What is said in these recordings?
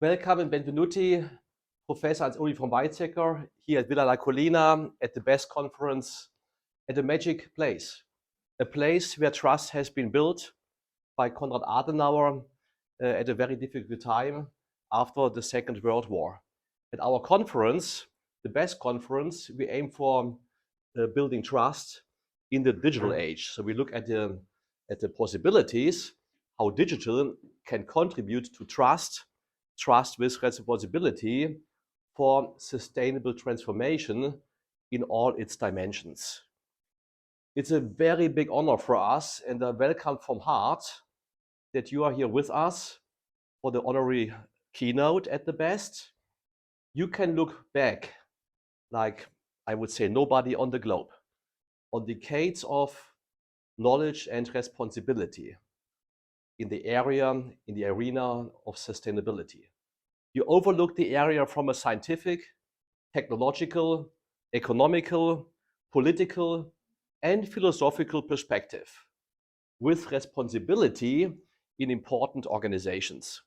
Welcome and benvenuti, Professor Ernst Ulrich von Weizsäcker, here at Villa La Collina at the DEBEST conference at a magic place, a place where trust has been built by Konrad Adenauer at a very difficult time after the Second World War. At our conference, the DEBEST conference, we aim for building trust in the digital age. So we look at the possibilities, how digital can contribute to trust with responsibility for sustainable transformation in all its dimensions. It's a very big honor for us and a welcome from heart that you are here with us for the honorary keynote at the DEBEST. You can look back, like I would say nobody on the globe, on decades of knowledge and responsibility in the arena of sustainability. You overlook the area from a scientific, technological, economical, political, and philosophical perspective, with responsibility in important organizations.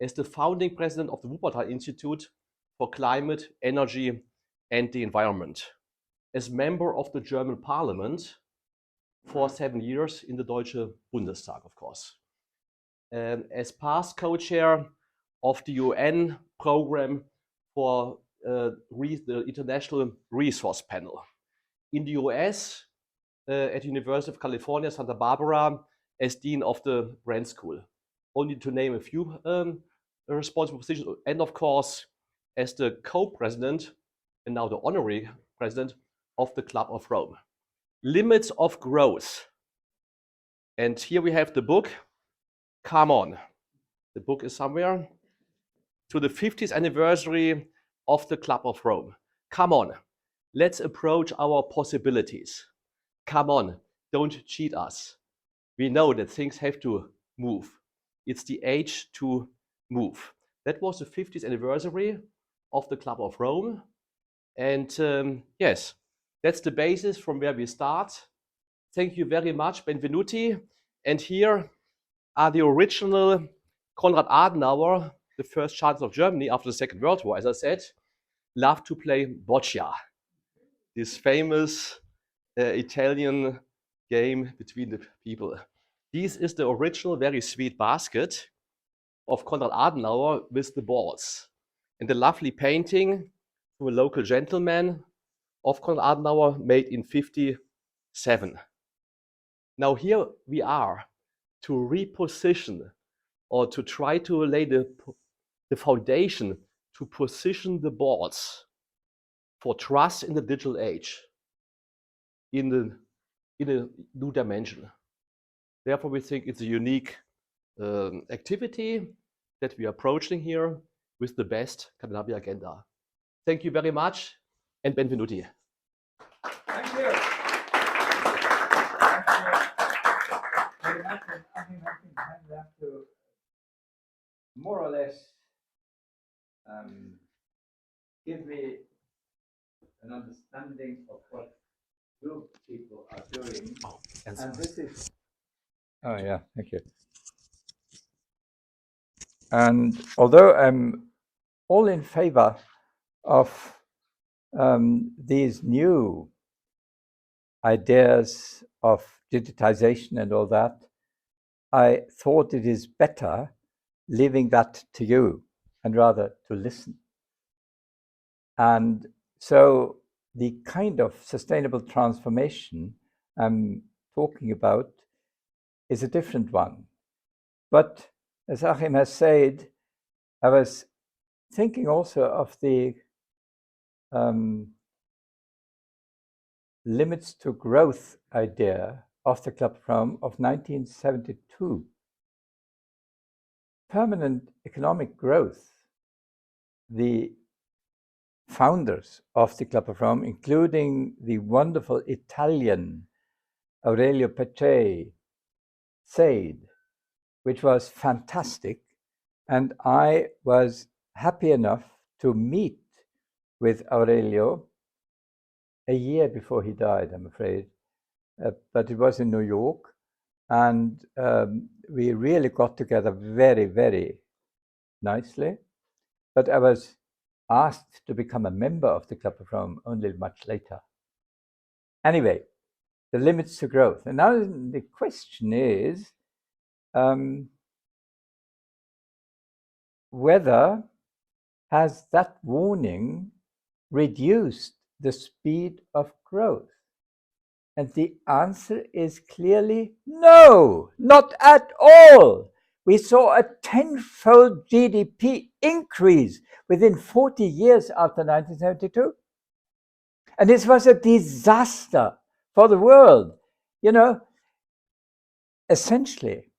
As the founding president of the Wuppertal Institute for Climate, Energy, and the Environment, as member of the German Parliament for 7 years in the Deutsche Bundestag, of course, as past co-chair of the UN program for the International Resource Panel. In the US, at University of California, Santa Barbara, as Dean of the Brand School. Only to name a few responsible positions. And of course, as the co-president and now the honorary president of the Club of Rome. Limits of Growth. And here we have the book, Come On. The book is somewhere. To the 50th anniversary of the Club of Rome. Come on, let's approach our possibilities. Come on, don't cheat us. We know that things have to move. It's the age to move. That was the 50th anniversary of the Club of Rome. And yes, that's the basis from where we start. Thank you very much, benvenuti. And here are the original Konrad Adenauer, the first Chancellor of Germany after the Second World War, as I said, loved to play boccia, this famous Italian game between the people. This is the original very sweet basket of Konrad Adenauer with the balls. And the lovely painting from a local gentleman of Konrad Adenauer made in 1957. Now here we are to reposition or to try to lay the foundation to position the balls for trust in the digital age in a new dimension. Therefore, we think it's a unique activity that we are approaching here with the best Cannabis agenda. Thank you very much and benvenuti. Thank you. I think I have to more or less give me an understanding of what you people are doing. And this is. Oh yeah, thank you. And although I'm all in favor of these new ideas of digitization and all that, I thought it is better leaving that to you and rather to listen. And so the kind of sustainable transformation I'm talking about is a different one. But as Achim has said, I was thinking also of the limits to growth idea of the Club of Rome of 1972. Permanent economic growth. The founders of the Club of Rome, including the wonderful Italian Aurelio Peccei, said, which was fantastic, and I was happy enough to meet with Aurelio a year before he died, I'm afraid, but it was in New York, and we really got together very, very nicely. but I was asked to become a member of the Club of Rome only much later. Anyway, the limits to growth. And now the question is whether has that warning reduced the speed of growth? And the answer is clearly no, not at all. We saw a tenfold GDP increase within 40 years after 1972. And this was a disaster for the world. You know, essentially,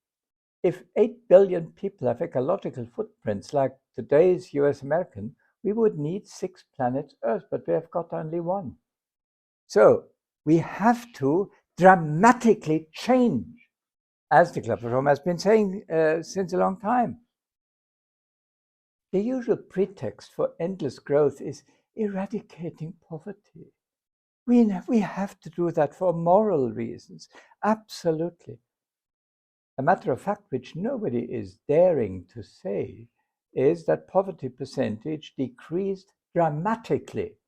if 8 billion people have ecological footprints like today's US American, we would need 6 planets Earth, but we have got only one. So we have to dramatically change, as the Club of Rome has been saying since a long time. The usual pretext for endless growth is eradicating poverty. We have to do that for moral reasons, absolutely. A matter of fact, which nobody is daring to say, is that poverty percentage decreased dramatically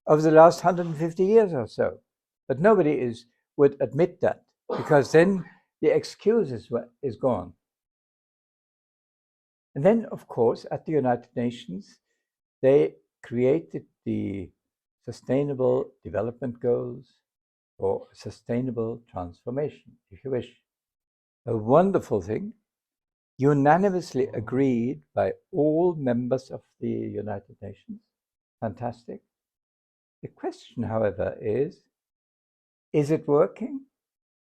over the last 150 years or so. But nobody would admit that, because then the excuse is gone. And then, of course, at the United Nations, they created the Sustainable Development Goals, or Sustainable Transformation, if you wish. A wonderful thing, unanimously agreed by all members of the United Nations. Fantastic. The question, however, is it working?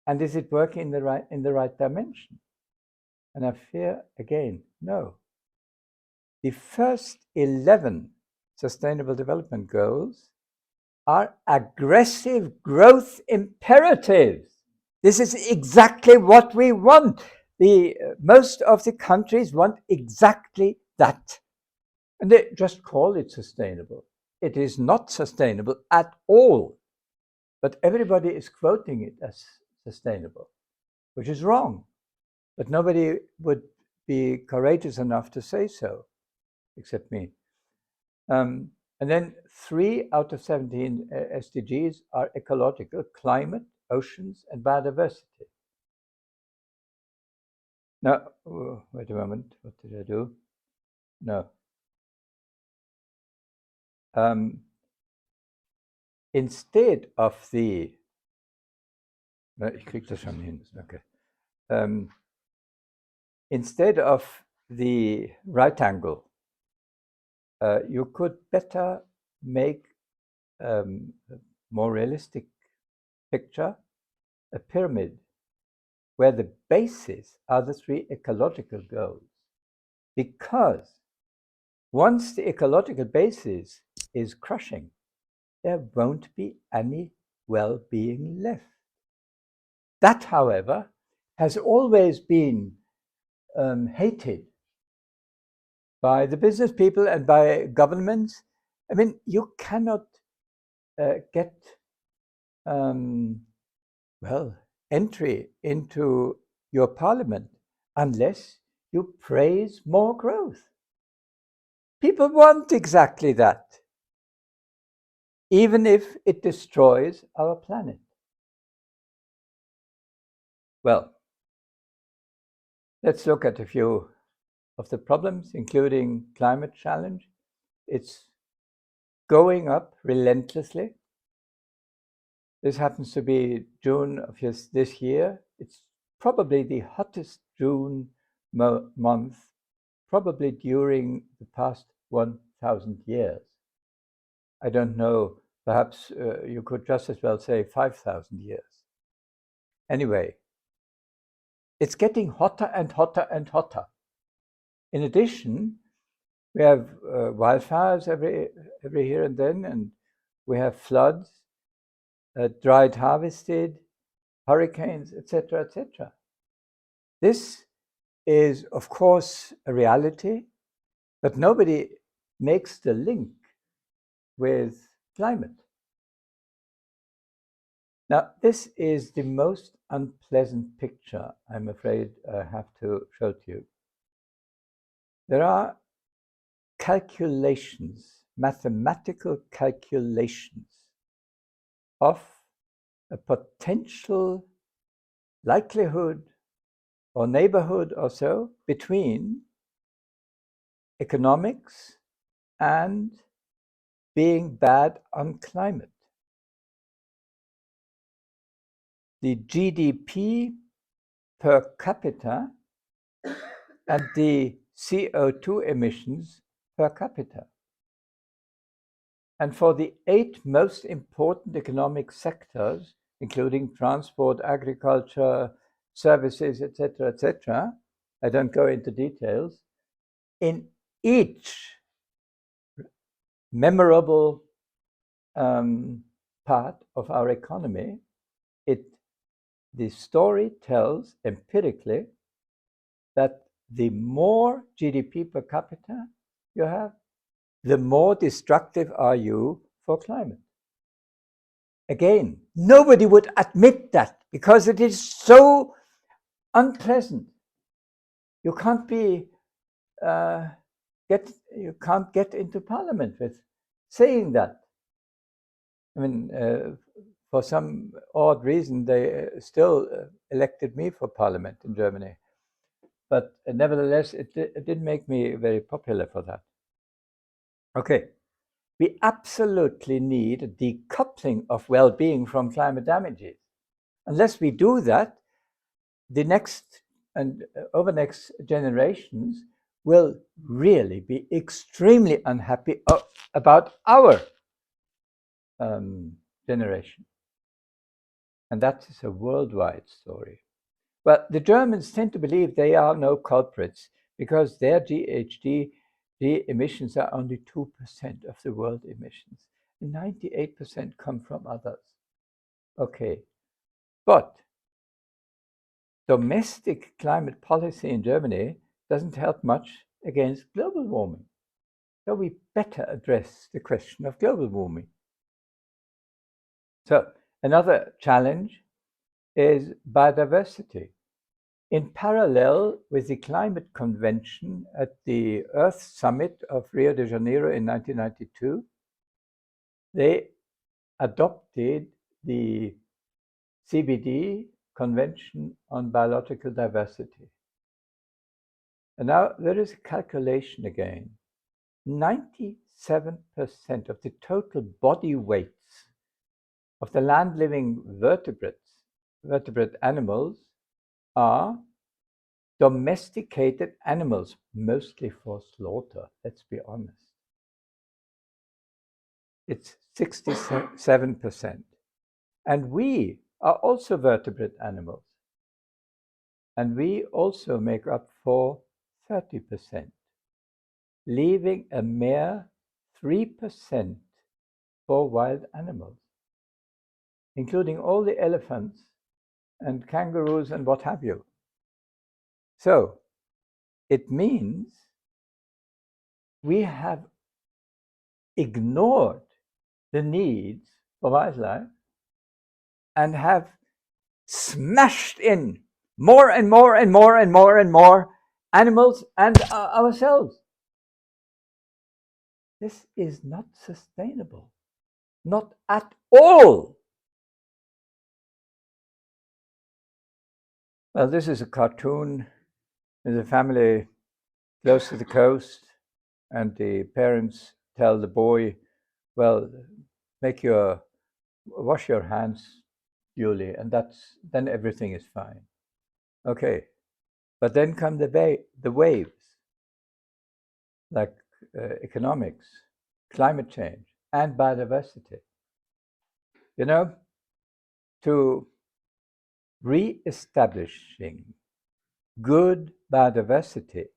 And is it working in the right dimension? And I fear, again, no. The first 11 Sustainable Development Goals are aggressive growth imperatives. This is exactly what we want. Most of the countries want exactly that. And they just call it sustainable. It is not sustainable at all. But everybody is quoting it as sustainable, which is wrong. But nobody would be courageous enough to say so, except me. And then 3 out of 17 SDGs are ecological: climate, oceans, and biodiversity. Now, wait a moment, what did I do? No. Instead of the, ich krieg das schon hin, okay. Instead of the right angle, you could better make a more realistic picture, a pyramid, where the bases are the 3 ecological goals. Because once the ecological basis is crushing, there won't be any well-being left. That, however, has always been hated by the business people and by governments. I mean, you cannot get entry into your parliament unless you praise more growth. People want exactly that, even if it destroys our planet. Well, let's look at a few of the problems, including climate challenge. It's going up relentlessly. This happens to be June of this year. It's probably the hottest June month, probably during the past 1,000 years. I don't know, perhaps you could just as well say 5,000 years. Anyway, it's getting hotter and hotter and hotter. In addition, we have wildfires every here and then, and we have floods, dried harvested, hurricanes, etc., etc. This is, of course, a reality, but nobody makes the link with climate. Now, this is the most unpleasant picture, I'm afraid I have to show to you. There are calculations, mathematical calculations of a potential likelihood or neighborhood or so between economics and being bad on climate. The GDP per capita and the CO2 emissions per capita. And for the 8 most important economic sectors, including transport, agriculture, services, etc., I don't go into details, in each memorable part of our economy, the story tells empirically that the more GDP per capita you have, the more destructive are you for climate. Again, nobody would admit that because it is so unpleasant. You can't get into parliament with saying that. I mean, for some odd reason, they still elected me for parliament in Germany. But nevertheless, it didn't make me very popular for that. Okay, we absolutely need a decoupling of well-being from climate damages. Unless we do that, the next and over next generations will really be extremely unhappy about our generation. And that is a worldwide story. Well, the Germans tend to believe they are no culprits because their GHG emissions are only 2% of the world emissions. 98% come from others. Okay, but domestic climate policy in Germany doesn't help much against global warming. So we better address the question of global warming. So another challenge is biodiversity. In parallel with the climate convention at the Earth Summit of Rio de Janeiro in 1992, they adopted the CBD, Convention on Biological Diversity. And now there is a calculation again. 97% of the total body weights of the land-living vertebrate animals are domesticated animals, mostly for slaughter, let's be honest. It's 67%. And we are also vertebrate animals. And we also make up for 30%, leaving a mere 3% for wild animals, including all the elephants and kangaroos and what have you. So it means we have ignored the needs for wildlife and have smashed in more and more and more and more and more animals and ourselves. This is not sustainable, not at all. Well, this is a cartoon. There's a family close to the coast, and the parents tell the boy, well, wash your hands duly, and then everything is fine. Okay, but then come the waves, like economics, climate change, and biodiversity. You know, to re-establishing good biodiversity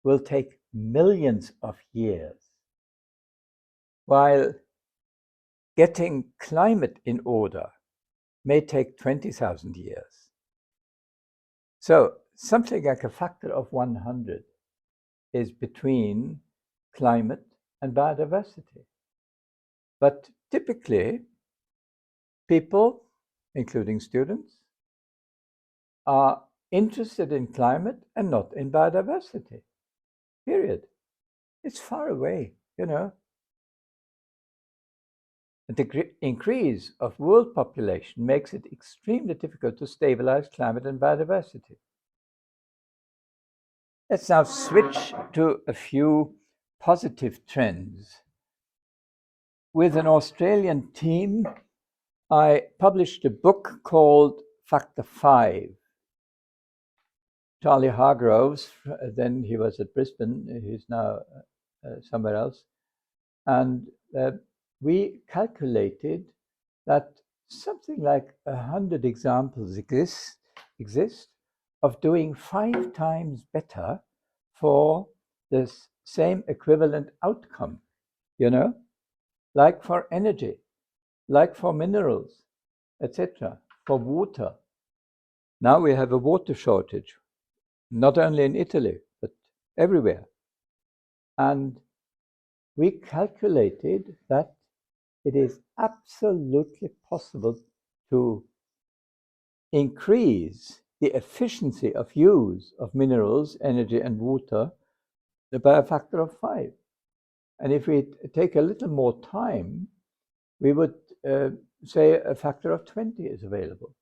will take millions of years, while getting climate in order may take 20,000 years. So something like a factor of 100 is between climate and biodiversity. But typically, people, including students, are interested in climate and not in biodiversity, period. It's far away, you know. The increase of world population makes it extremely difficult to stabilize climate and biodiversity. Let's now switch to a few positive trends. With an Australian team, I published a book called Factor 5. Charlie Hargroves, then he was at Brisbane, he's now somewhere else. And we calculated that something like 100 examples exist of doing 5 times better for this same equivalent outcome, you know, like for energy, like for minerals, etc., for water. Now we have a water shortage, not only in Italy, but everywhere. And we calculated that it is absolutely possible to increase the efficiency of use of minerals, energy, and water by a factor of 5. And if we take a little more time, we would say a factor of 20 is available.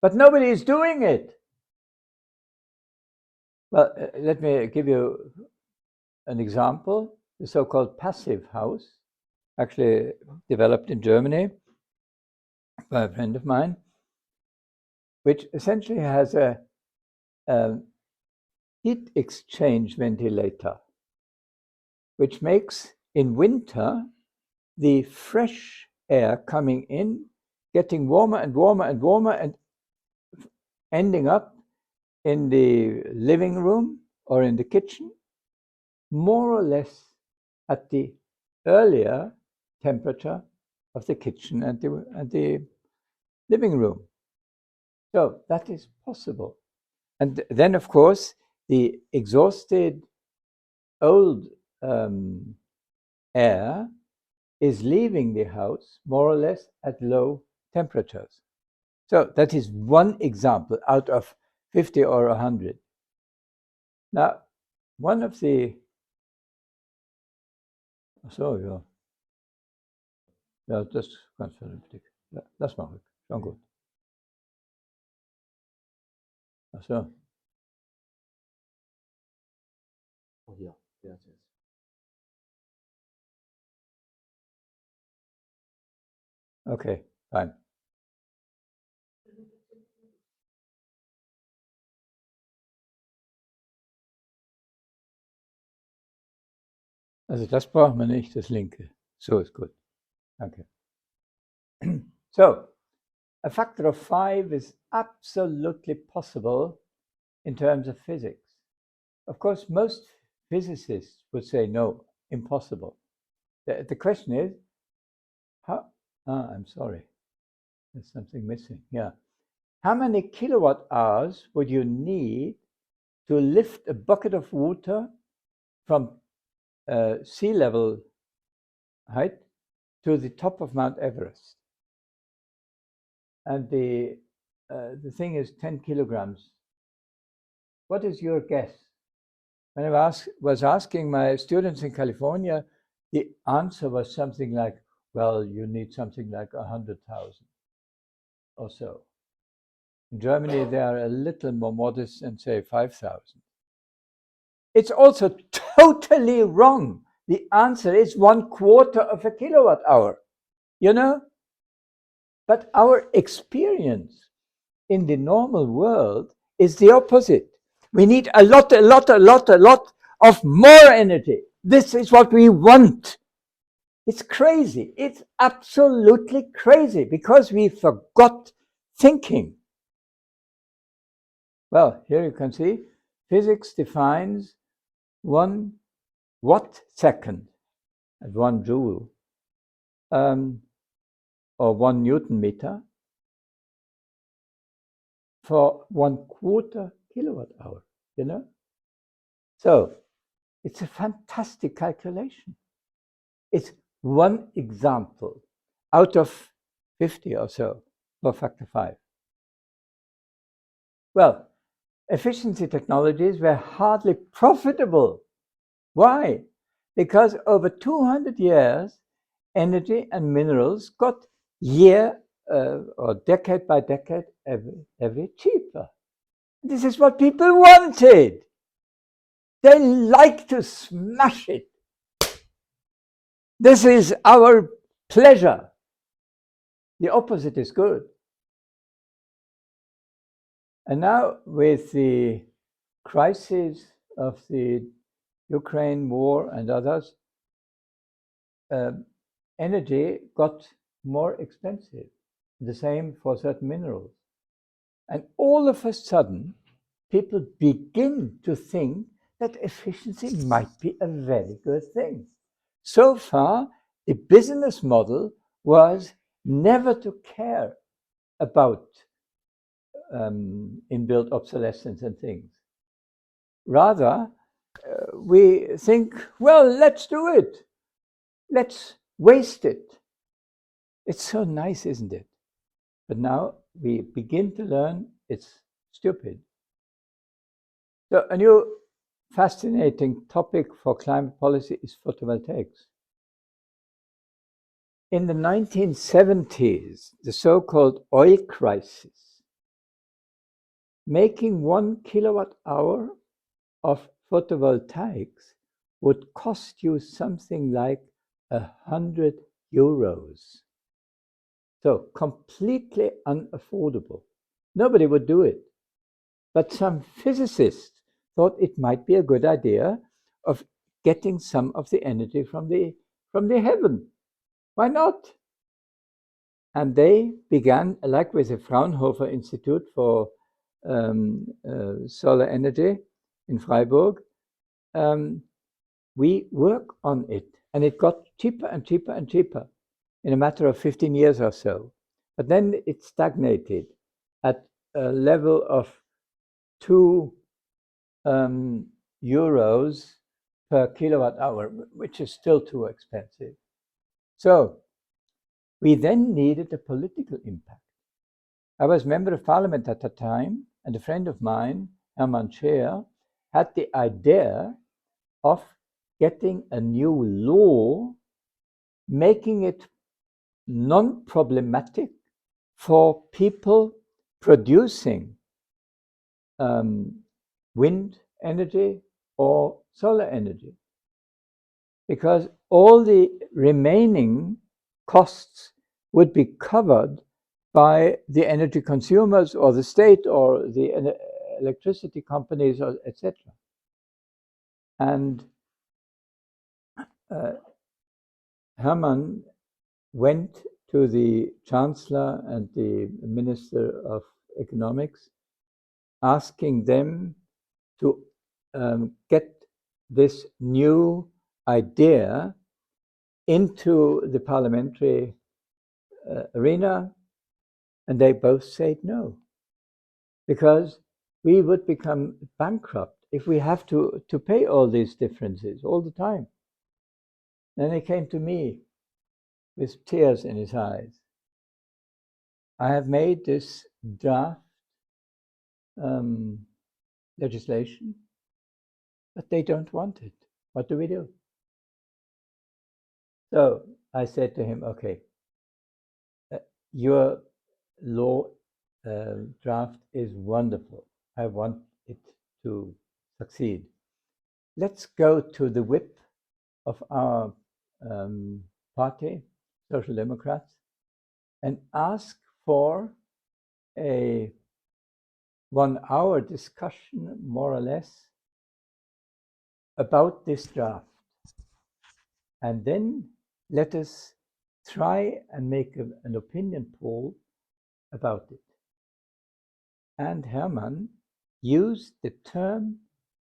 But nobody is doing it. Well, let me give you an example. The so-called passive house, actually developed in Germany by a friend of mine, which essentially has a heat exchange ventilator, which makes in winter the fresh air coming in, getting warmer and warmer and warmer, and ending up in the living room or in the kitchen, more or less at the earlier temperature of the kitchen and the living room. So that is possible. And then, of course, the exhausted old air is leaving the house more or less at low temperatures. So that is one example out of 50 or 100. Now, one of the... So, ja. Ja, das ist ganz vernünftig. Ja, das mache ich. Schon gut. Ach so. Oh, yeah. Yes, yes. Okay, fine. Also das braucht man nicht, das linke. So ist gut. Danke. So, a factor of 5 is absolutely possible in terms of physics. Of course, most physicists would say, no, impossible. The question is, how... I'm sorry. There's something missing. Yeah. How many kilowatt hours would you need to lift a bucket of water from sea level height to the top of Mount Everest? And the thing is 10 kilograms. What is your guess? When I was asking my students in California, the answer was something like, well, you need something like 100,000 or so. In Germany, they are a little more modest and say 5,000. It's also totally wrong. The answer is 1/4 of a kilowatt hour, you know? But our experience in the normal world is the opposite. We need a lot of more energy. This is what we want. It's crazy. It's absolutely crazy because we forgot thinking. Well, here you can see physics defines 1 watt-second at 1 joule, or 1 Newton meter for 1/4 kilowatt hour, you know? So it's a fantastic calculation. It's one example out of 50 or so for factor 5. Well, efficiency technologies were hardly profitable Why? Because over 200 years, energy and minerals got year or decade by decade every cheaper. This is what people wanted. They like to smash it. This is our pleasure. The opposite is good. And now with the crisis of the Ukraine war and others, energy got more expensive. The same for certain minerals. And all of a sudden, people begin to think that efficiency might be a very good thing. So far, the business model was never to care about inbuilt obsolescence and things. Rather, we think, well, let's do it. Let's waste it. It's so nice, isn't it? But now we begin to learn it's stupid. So a new fascinating topic for climate policy is photovoltaics. In the 1970s, the so-called oil crisis, making 1 kilowatt hour of photovoltaics would cost you something like 100 euros. So completely unaffordable. Nobody would do it. But some physicists thought it might be a good idea of getting some of the energy from the heaven. Why not? And they began, like with the Fraunhofer Institute for Solar Energy in Freiburg, we work on it. And it got cheaper and cheaper and cheaper in a matter of 15 years or so. But then it stagnated at a level of 2 euros per kilowatt hour, which is still too expensive. So we then needed a political impact. I was member of parliament at the time, and a friend of mine, Hermann Scheer, had the idea of getting a new law, making it non-problematic for people producing wind energy or solar energy, because all the remaining costs would be covered by the energy consumers or the state or the electricity companies, etc. And Hermann went to the Chancellor and the Minister of Economics, asking them to get this new idea into the parliamentary arena, and they both said no, because we would become bankrupt if we have to pay all these differences all the time. Then he came to me with tears in his eyes. I have made this draft legislation, but they don't want it. What do we do? So I said to him, okay, your law draft is wonderful. I want it to succeed. Let's go to the whip of our party, Social Democrats, and ask for a 1-hour discussion, more or less, about this draft. And then let us try and make an opinion poll about it. And Hermann used the term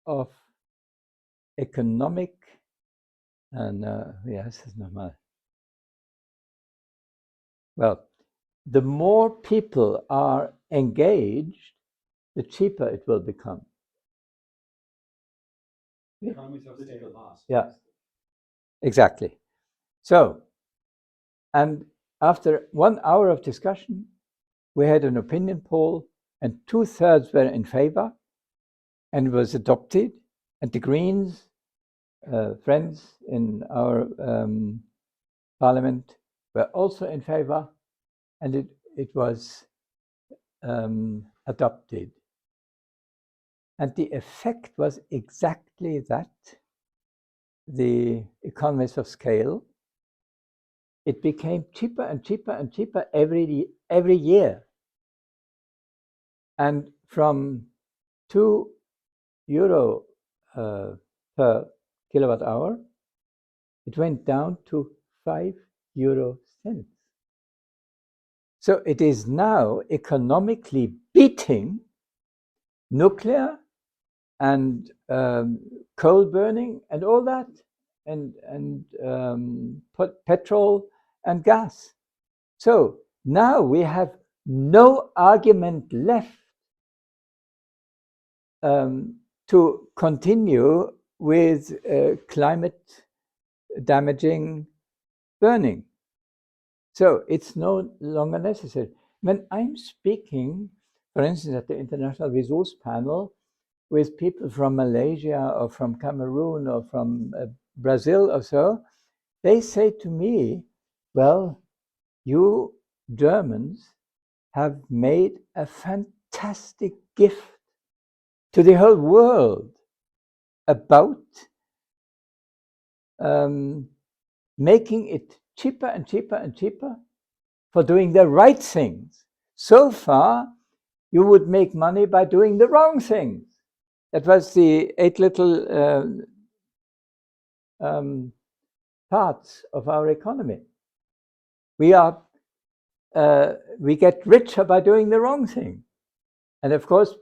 of economic, wie heißt das nochmal? Well, the more people are engaged, the cheaper it will become. Yeah, exactly. So, and after 1 hour of discussion, we had an opinion poll, and 2/3 were in favor, and it was adopted. And the Greens friends in our parliament were also in favor, and it was adopted. And the effect was exactly that. The economies of scale, it became cheaper and cheaper and cheaper every year. And from €2 per kilowatt hour, it went down to 5 euro cents. So it is now economically beating nuclear and coal burning and all that, and petrol and gas. So now we have no argument left to continue with climate damaging burning. So it's no longer necessary. When I'm speaking, for instance, at the International Resource Panel with people from Malaysia or from Cameroon or from Brazil or so, they say to me, well, you Germans have made a fantastic gift to the whole world about making it cheaper and cheaper and cheaper for doing the right things. So far, you would make money by doing the wrong things. That was the 8 little parts of our economy. We get richer by doing the wrong thing. And of course,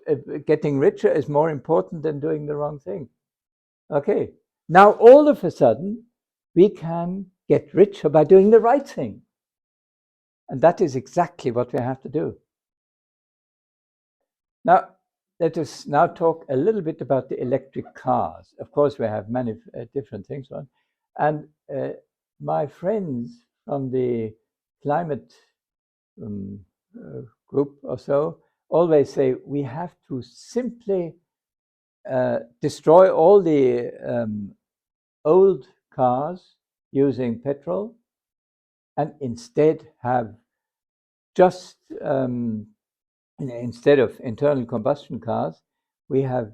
getting richer is more important than doing the wrong thing. Okay, now all of a sudden, we can get richer by doing the right thing. And that is exactly what we have to do. Now, let us now talk a little bit about the electric cars. Of course, we have many different things on. And my friends from the climate group or so always say we have to simply destroy all the old cars using petrol and instead have just instead of internal combustion cars, we have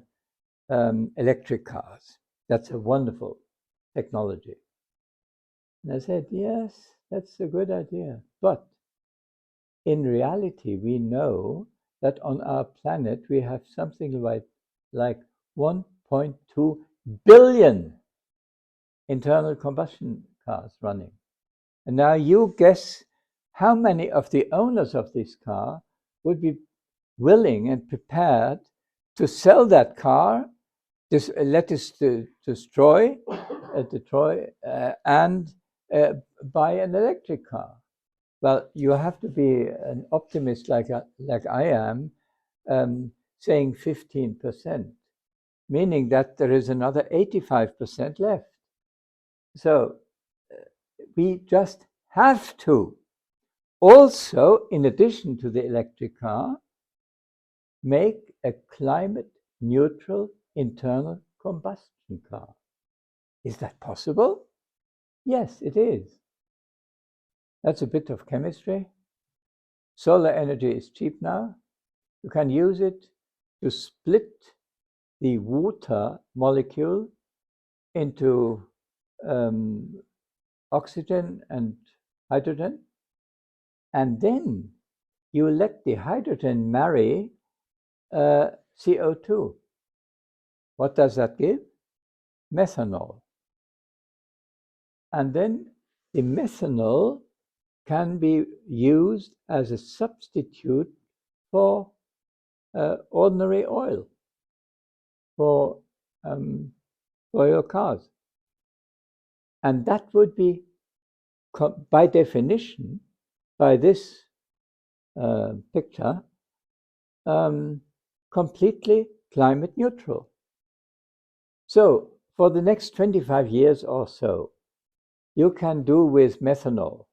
electric cars. That's a wonderful technology. And I said, yes, that's a good idea. But in reality, we know that on our planet, we have something like 1.2 billion internal combustion cars running. And now you guess how many of the owners of this car would be willing and prepared to sell that car, let us destroy, and buy an electric car. Well, you have to be an optimist like I am, saying 15%, meaning that there is another 85% left. So we just have to also, in addition to the electric car, make a climate neutral internal combustion car. Is that possible? Yes, it is. That's a bit of chemistry. Solar energy is cheap now. You can use it to split the water molecule into oxygen and hydrogen. And then you let the hydrogen marry CO2. What does that give? Methanol. And then the methanol can be used as a substitute for ordinary oil for your cars. And that would be, by definition, by this picture, completely climate neutral. So for the next 25 years or so, you can do with methanol,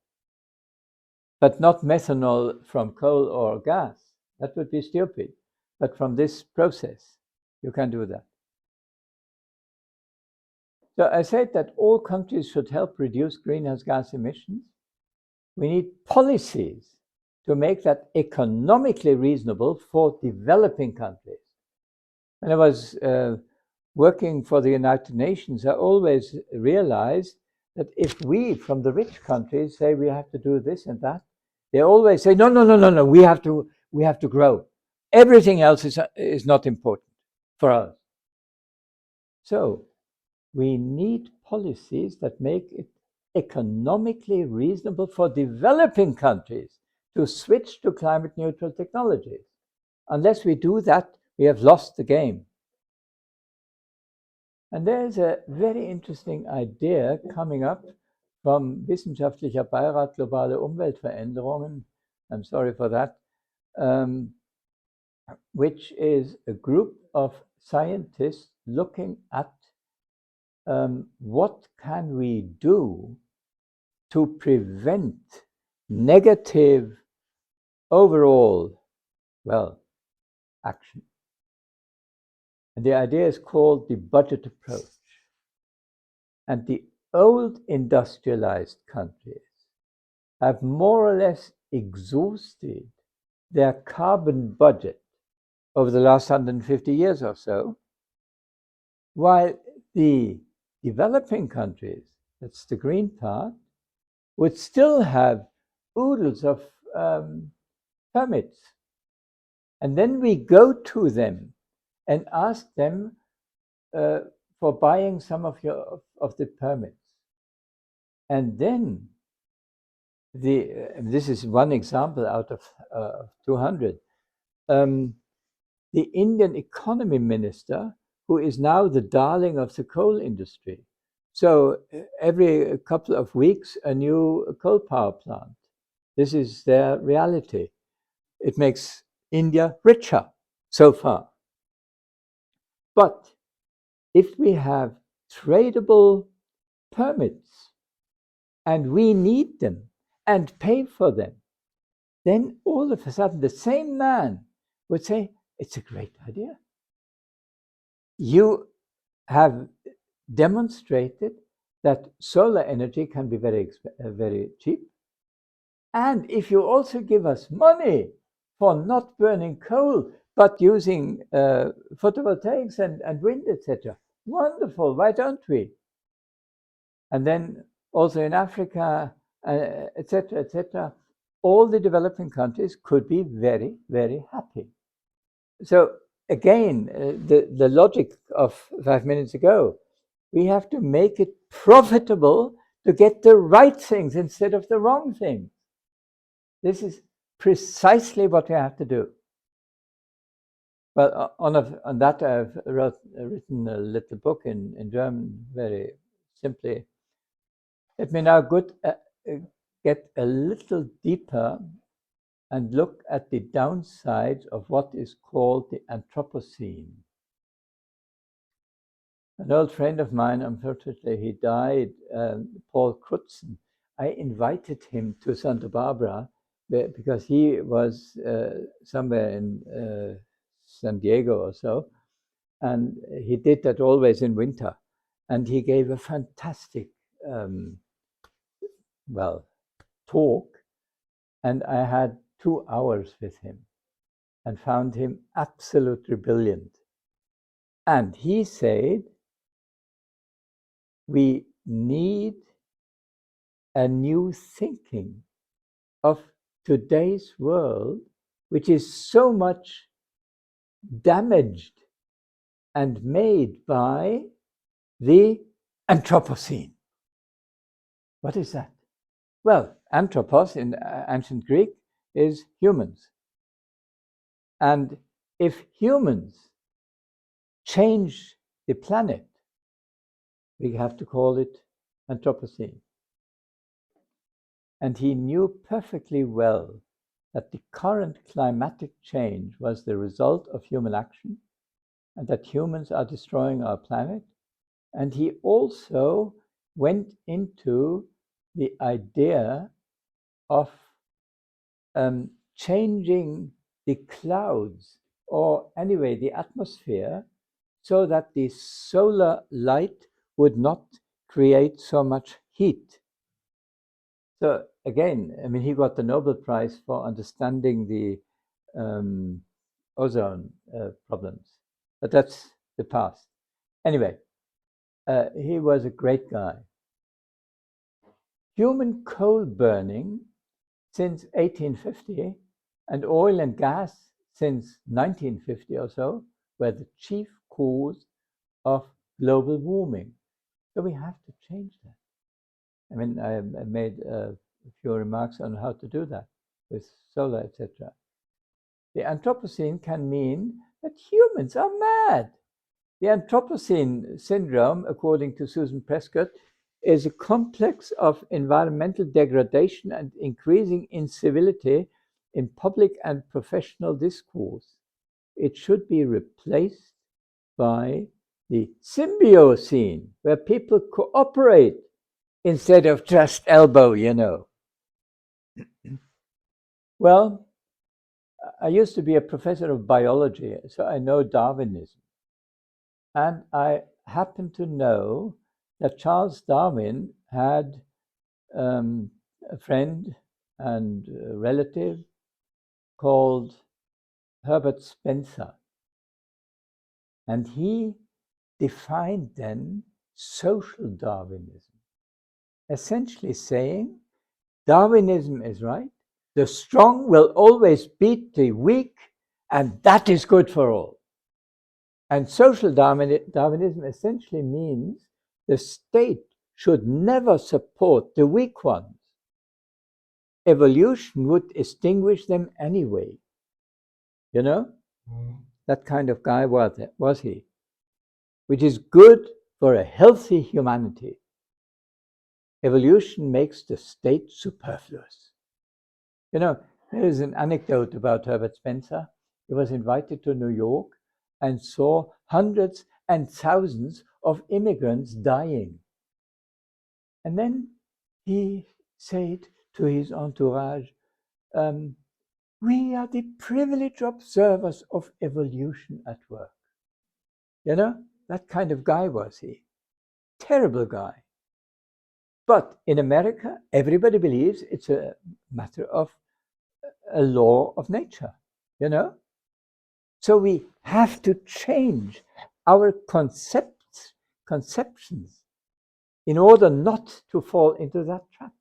but not methanol from coal or gas. That would be stupid. But from this process, you can do that. So I said that all countries should help reduce greenhouse gas emissions. We need policies to make that economically reasonable for developing countries. When I was working for the United Nations, I always realized that if we from the rich countries say we have to do this and that, they always say, no, we have to grow. Everything else is not important for us. So we need policies that make it economically reasonable for developing countries to switch to climate neutral technologies. Unless we do that, we have lost the game. And there's a very interesting idea coming up from Wissenschaftlicher Beirat Globale Umweltveränderungen, I'm sorry for that, which is a group of scientists looking at what can we do to prevent negative overall, action. And the idea is called the budget approach. And the old industrialized countries have more or less exhausted their carbon budget over the last 150 years or so, while the developing countries, that's the green part, would still have oodles of permits. And then we go to them and ask them for buying some of the permits. And then this is one example out of 200. The Indian economy minister, who is now the darling of the coal industry. So every couple of weeks, a new coal power plant. This is their reality. It makes India richer so far. But if we have tradable permits and we need them and pay for them, then all of a sudden the same man would say, it's a great idea. You have demonstrated that solar energy can be very cheap. And if you also give us money for not burning coal, but using photovoltaics and wind, etc., wonderful, why don't we? And then also in Africa, etc., all the developing countries could be very, very happy. So again, the logic of 5 minutes ago, we have to make it profitable to get the right things instead of the wrong things. This is precisely what we have to do. Well, on that I've written a little book in German, very simply. Let me now get a little deeper and look at the downside of what is called the Anthropocene. An old friend of mine, unfortunately, he died, Paul Crutzen. I invited him to Santa Barbara because he was somewhere in San Diego or so, and he did that always in winter. And he gave a fantastic, talk, and I had 2 hours with him and found him absolutely brilliant. And he said, we need a new thinking of today's world, which is so much damaged and made by the Anthropocene. What is that? Well, anthropos in ancient Greek is humans. And if humans change the planet, we have to call it Anthropocene. And he knew perfectly well that the current climatic change was the result of human action and that humans are destroying our planet. And he also went into the idea of changing the clouds, or anyway the atmosphere, so that the solar light would not create so much heat. So again, I mean, he got the Nobel Prize for understanding the ozone problems, but that's the past. Anyway, he was a great guy. Human coal burning since 1850 and oil and gas since 1950 or so were the chief cause of global warming. So we have to change that. I mean, I made a few remarks on how to do that with solar, etc. The Anthropocene can mean that humans are mad. The Anthropocene syndrome, according to Susan Prescott, is a complex of environmental degradation and increasing incivility in public and professional discourse. It should be replaced by the Symbiocene, where people cooperate instead of just elbow, you know. Well, I used to be a professor of biology, so I know Darwinism. And I happen to know that Charles Darwin had a friend and a relative called Herbert Spencer. And he defined then social Darwinism, essentially saying Darwinism is right, the strong will always beat the weak, and that is good for all. And social Darwinism essentially means the state should never support the weak ones. Evolution would extinguish them anyway. You know? That kind of guy was he. Which is good for a healthy humanity. Evolution makes the state superfluous. You know, there is an anecdote about Herbert Spencer. He was invited to New York and saw hundreds and thousands of immigrants dying. And then he said to his entourage, we are the privileged observers of evolution at work. You know, that kind of guy was he. Terrible guy. But in America, everybody believes it's a matter of a law of nature, you know? So we have to change our conceptions in order not to fall into that trap.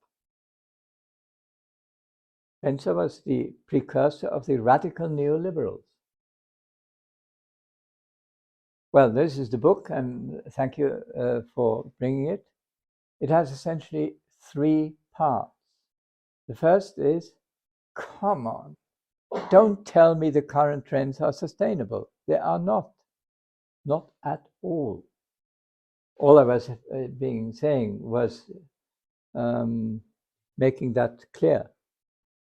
Spencer was the precursor of the radical neoliberals. Well, this is the book, and thank you for bringing it. It has essentially 3 parts. The first is, come on, don't tell me the current trends are sustainable. They are not at all. All I was saying was making that clear.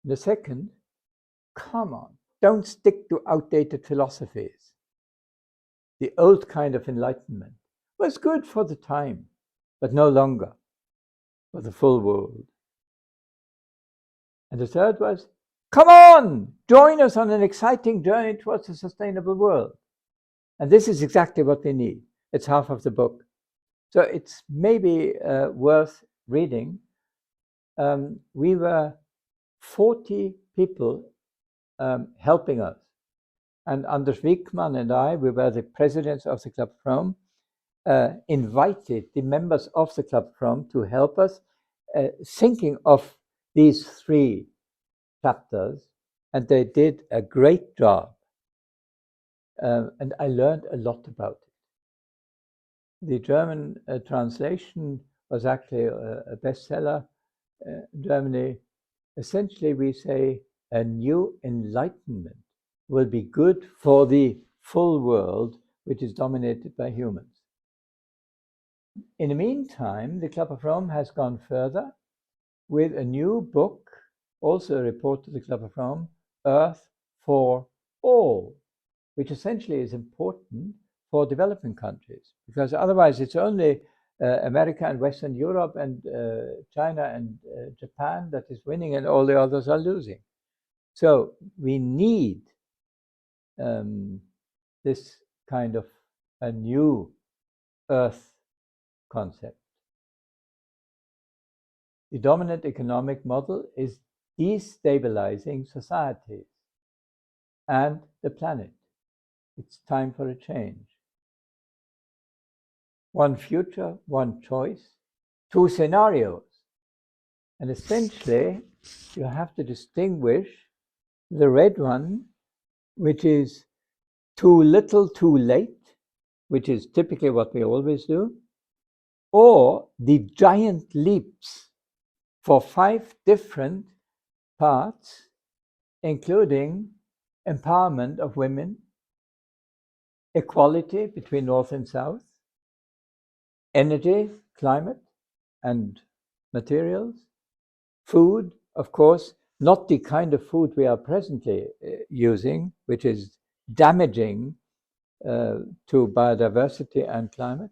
The second, come on, don't stick to outdated philosophies. The old kind of enlightenment was good for the time, but no longer for the full world. And the third was, come on, join us on an exciting journey towards a sustainable world. And this is exactly what we need. It's half of the book. So it's maybe worth reading. We were 40 people helping us. And Anders Wijkman and I, we were the presidents of the Club of Rome, invited the members of the Club of Rome to help us thinking of these 3 chapters, and they did a great job. And I learned a lot about it. The German translation was actually a bestseller in Germany. Essentially, we say a new enlightenment will be good for the full world, which is dominated by humans. In the meantime, the Club of Rome has gone further with a new book, also a report to the Club of Rome, Earth for All, which essentially is important for developing countries, because otherwise it's only America and Western Europe and China and Japan that is winning, and all the others are losing. So we need this kind of a new Earth concept. The dominant economic model is destabilizing societies and the planet. It's time for a change. One future, one choice, two scenarios. And essentially, you have to distinguish the red one, which is too little, too late, which is typically what we always do, or the giant leaps for 5 different parts, including empowerment of women, equality between North and South, energy, climate, and materials, food, of course, not the kind of food we are presently using, which is damaging to biodiversity and climate,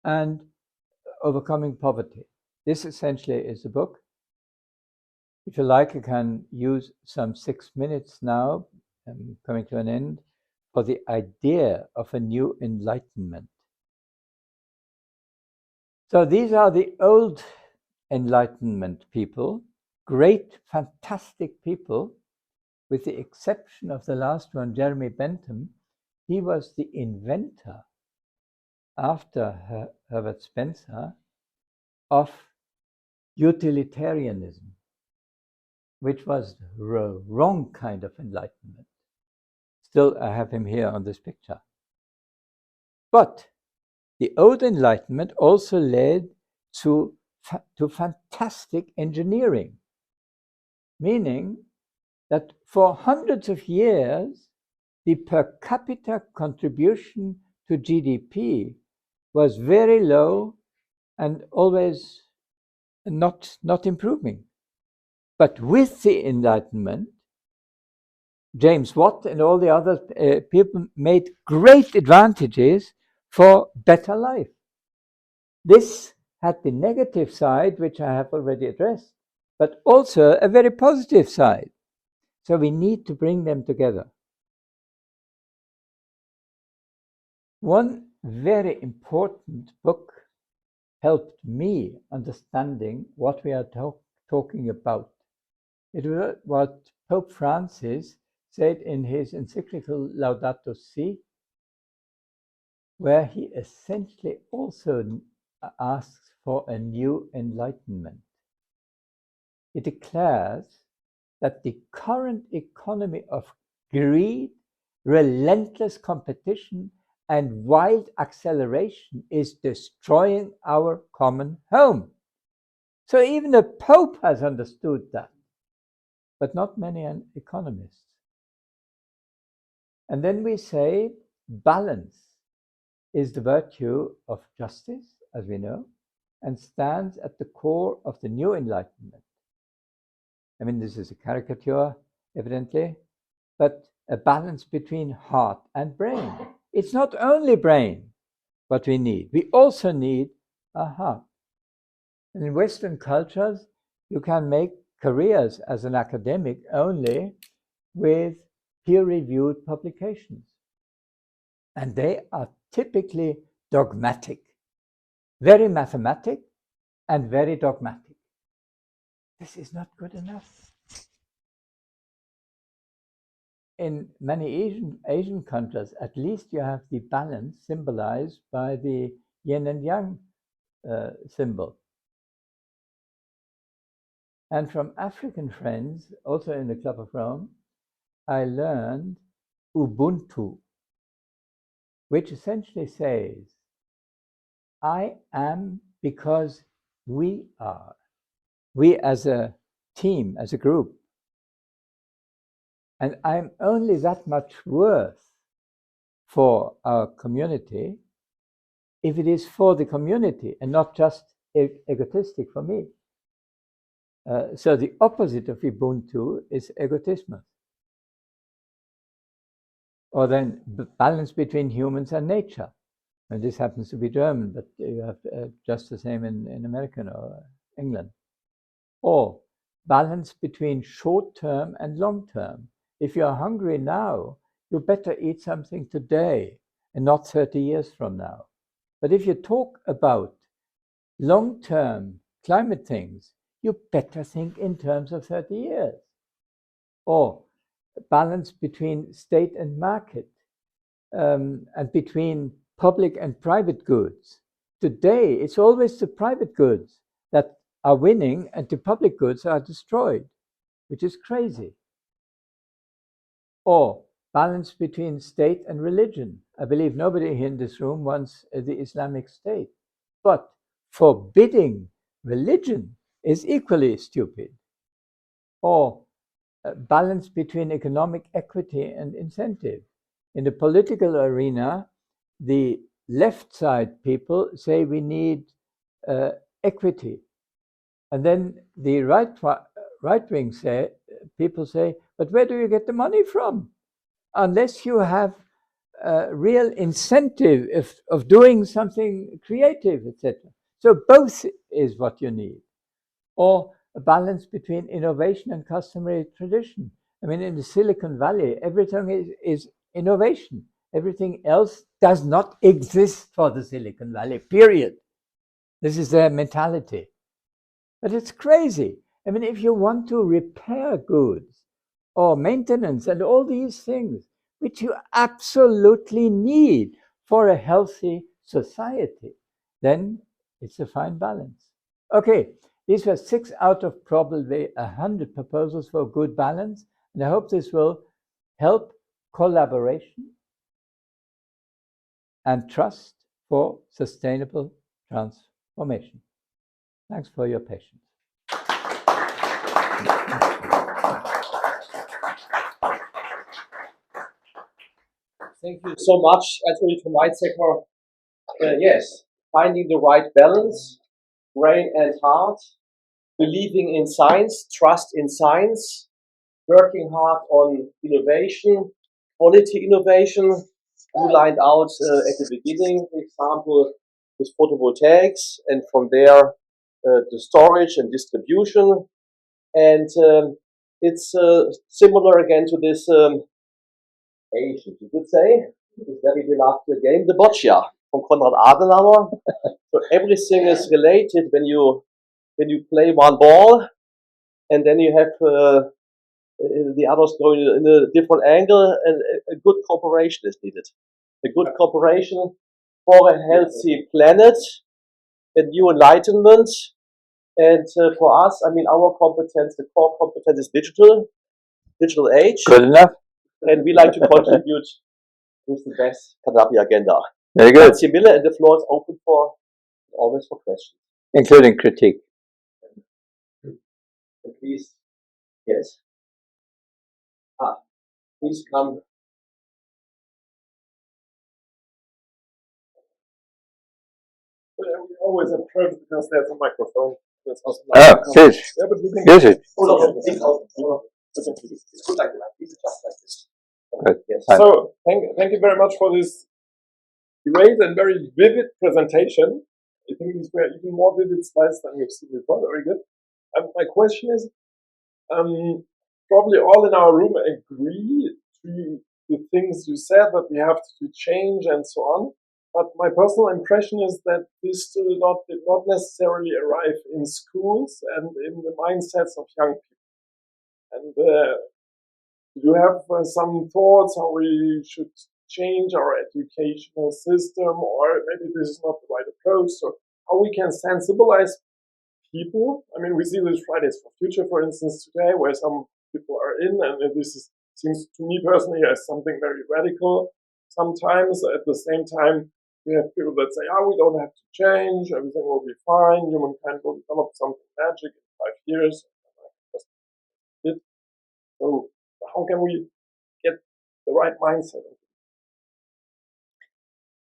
and overcoming poverty. This essentially is the book. If you like, you can use some 6 minutes now, coming to an end, for the idea of a new enlightenment. So these are the old Enlightenment people, great, fantastic people, with the exception of the last one, Jeremy Bentham. He was the inventor, after Herbert Spencer, of utilitarianism, which was the wrong kind of enlightenment. Still, I have him here on this picture. But the old Enlightenment also led to fantastic engineering, meaning that for hundreds of years, the per capita contribution to GDP was very low and always not improving. But with the Enlightenment, James Watt and all the other people made great advantages for better life. This had the negative side, which I have already addressed, but also a very positive side. So we need to bring them together. One very important book helped me understanding what we are talking about. It was what Pope Francis said in his encyclical Laudato Si, where he essentially also asks for a new enlightenment. He declares that the current economy of greed, relentless competition, and wild acceleration is destroying our common home. So even the Pope has understood that, but not many economists. And then we say balance is the virtue of justice, as we know, and stands at the core of the new enlightenment. I mean, this is a caricature, evidently, but a balance between heart and brain. It's not only brain what we need. We also need a heart. And in Western cultures, you can make careers as an academic only with peer-reviewed publications. And they are typically dogmatic, very mathematic and very dogmatic. This is not good enough. In many Asian countries, at least you have the balance symbolized by the yin and yang symbol. And from African friends, also in the Club of Rome, I learned Ubuntu, which essentially says, I am because we are. We as a team, as a group. And I'm only that much worth for our community if it is for the community and not just egotistic for me. So the opposite of Ubuntu is egotism. Or then balance between humans and nature. And this happens to be German, but you have just the same in American or England. Or balance between short-term and long-term. If you are hungry now, you better eat something today and not 30 years from now. But if you talk about long-term climate things, you better think in terms of 30 years. Or balance between state and market, and between public and private goods. Today, it's always the private goods that are winning and the public goods are destroyed, which is crazy. Or balance between state and religion. I believe nobody here in this room wants the Islamic State, but forbidding religion is equally stupid. Or balance between economic equity and incentive. In the political arena, the left side people say we need equity. And then the right wing people say, but where do you get the money from? Unless you have a real incentive of doing something creative, etc. So both is what you need. Or a balance between innovation and customary tradition. I mean, in the Silicon Valley, everything is innovation. Everything else does not exist for the Silicon Valley, period. This is their mentality. But it's crazy. I mean, if you want to repair goods or maintenance and all these things, which you absolutely need for a healthy society, then it's a fine balance. Okay, these were 6 out of probably 100 proposals for good balance, and I hope this will help collaboration and trust for sustainable transformation. Thanks for your patience. Thank you so much, Ernst Ulrich von Weizsäcker. Yes, finding the right balance, brain and heart, believing in science, trust in science, working hard on innovation, quality innovation. You lined out at the beginning, for example, with photovoltaics, and from there the storage and distribution. And it's similar again to this Asian, you could say, this very beloved game, the boccia from Konrad Adenauer. So everything is related when you play one ball, and then you have the others going in a different angle, and a good cooperation is needed. A good cooperation for a healthy planet, a new enlightenment, and for us, I mean, our competence, the core competence is digital age. Good enough. And we like to contribute with the best Kanapi agenda. Very good. Nancy Miller, and the floor is open for always for questions. Including critique. And please, yes. Please come. We always approach because there's a microphone. Good. Yeah, but you can use it. It's good like that. It's just like this. Good. Yes. So thank you very much for this great and very vivid presentation. I think these were even more vivid slides than we've seen before. Very good. My question is, probably all in our room agree to the things you said that we have to change and so on. But my personal impression is that this did not necessarily arrive in schools and in the mindsets of young people. And do you have some thoughts how we should change our educational system, or maybe this is not the right approach, so how we can sensibilize people? I mean, we see this Fridays for Future, for instance, today, where some people are in, and seems to me personally as something very radical. Sometimes, at the same time, we have people that say, we don't have to change, everything will be fine, humankind will develop something magic in 5 years. So how can we get the right mindset?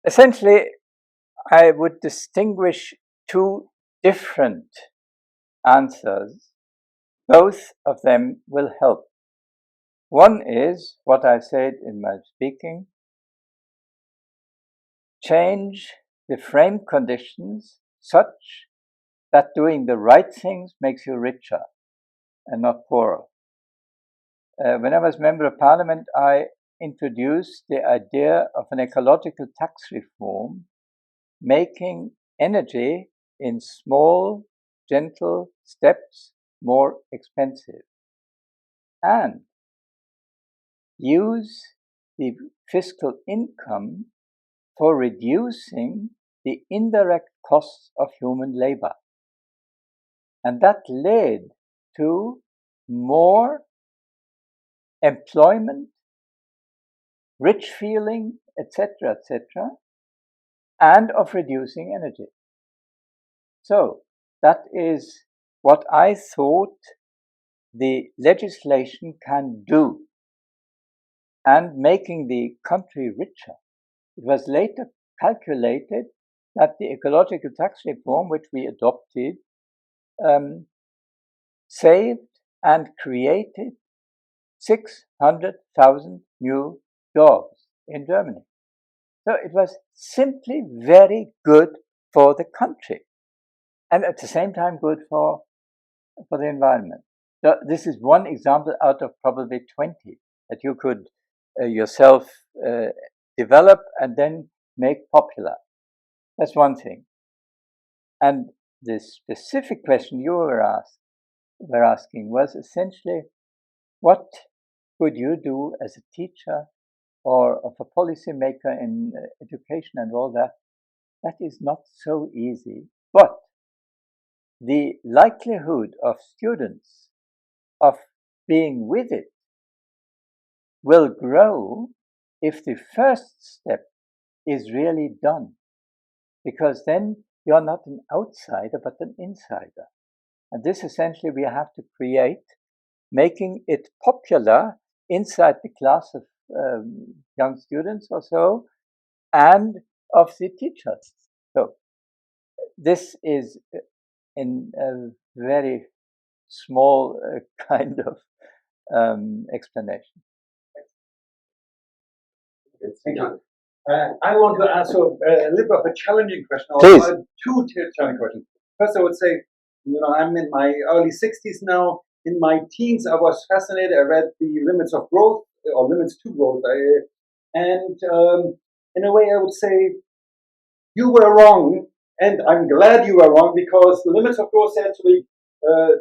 Essentially, I would distinguish 2 different answers. Both of them will help. One is what I said in my speaking: change the frame conditions such that doing the right things makes you richer and not poorer. When I was Member of Parliament, I introduced the idea of an ecological tax reform making energy in small, gentle steps more expensive, and use the fiscal income for reducing the indirect costs of human labor. And that led to more employment, rich feeling, etc., and of reducing energy. So that is what I thought the legislation can do, and making the country richer. It was later calculated that the ecological tax reform, which we adopted, saved and created 600,000 new jobs in Germany. So it was simply very good for the country, and at the same time good for the environment. So this is one example out of probably 20 that you could yourself develop and then make popular. That's one thing. And the specific question you were asking was essentially, what could you do as a teacher or of a policymaker in education and all that? That is not so easy, but the likelihood of students of being with it will grow if the first step is really done, because then you're not an outsider but an insider. And this essentially we have to create, making it popular inside the class of young students or so, and of the teachers. So this is in a very small kind of explanation. Thank you. I want to ask you a little bit of a challenging question. Please. Two challenging questions. First, I would say, I'm in my early 60s now. In my teens, I was fascinated. I read The Limits of Growth, or Limits to Growth. And in a way, I would say, you were wrong, and I'm glad you were wrong, because The Limits of Growth said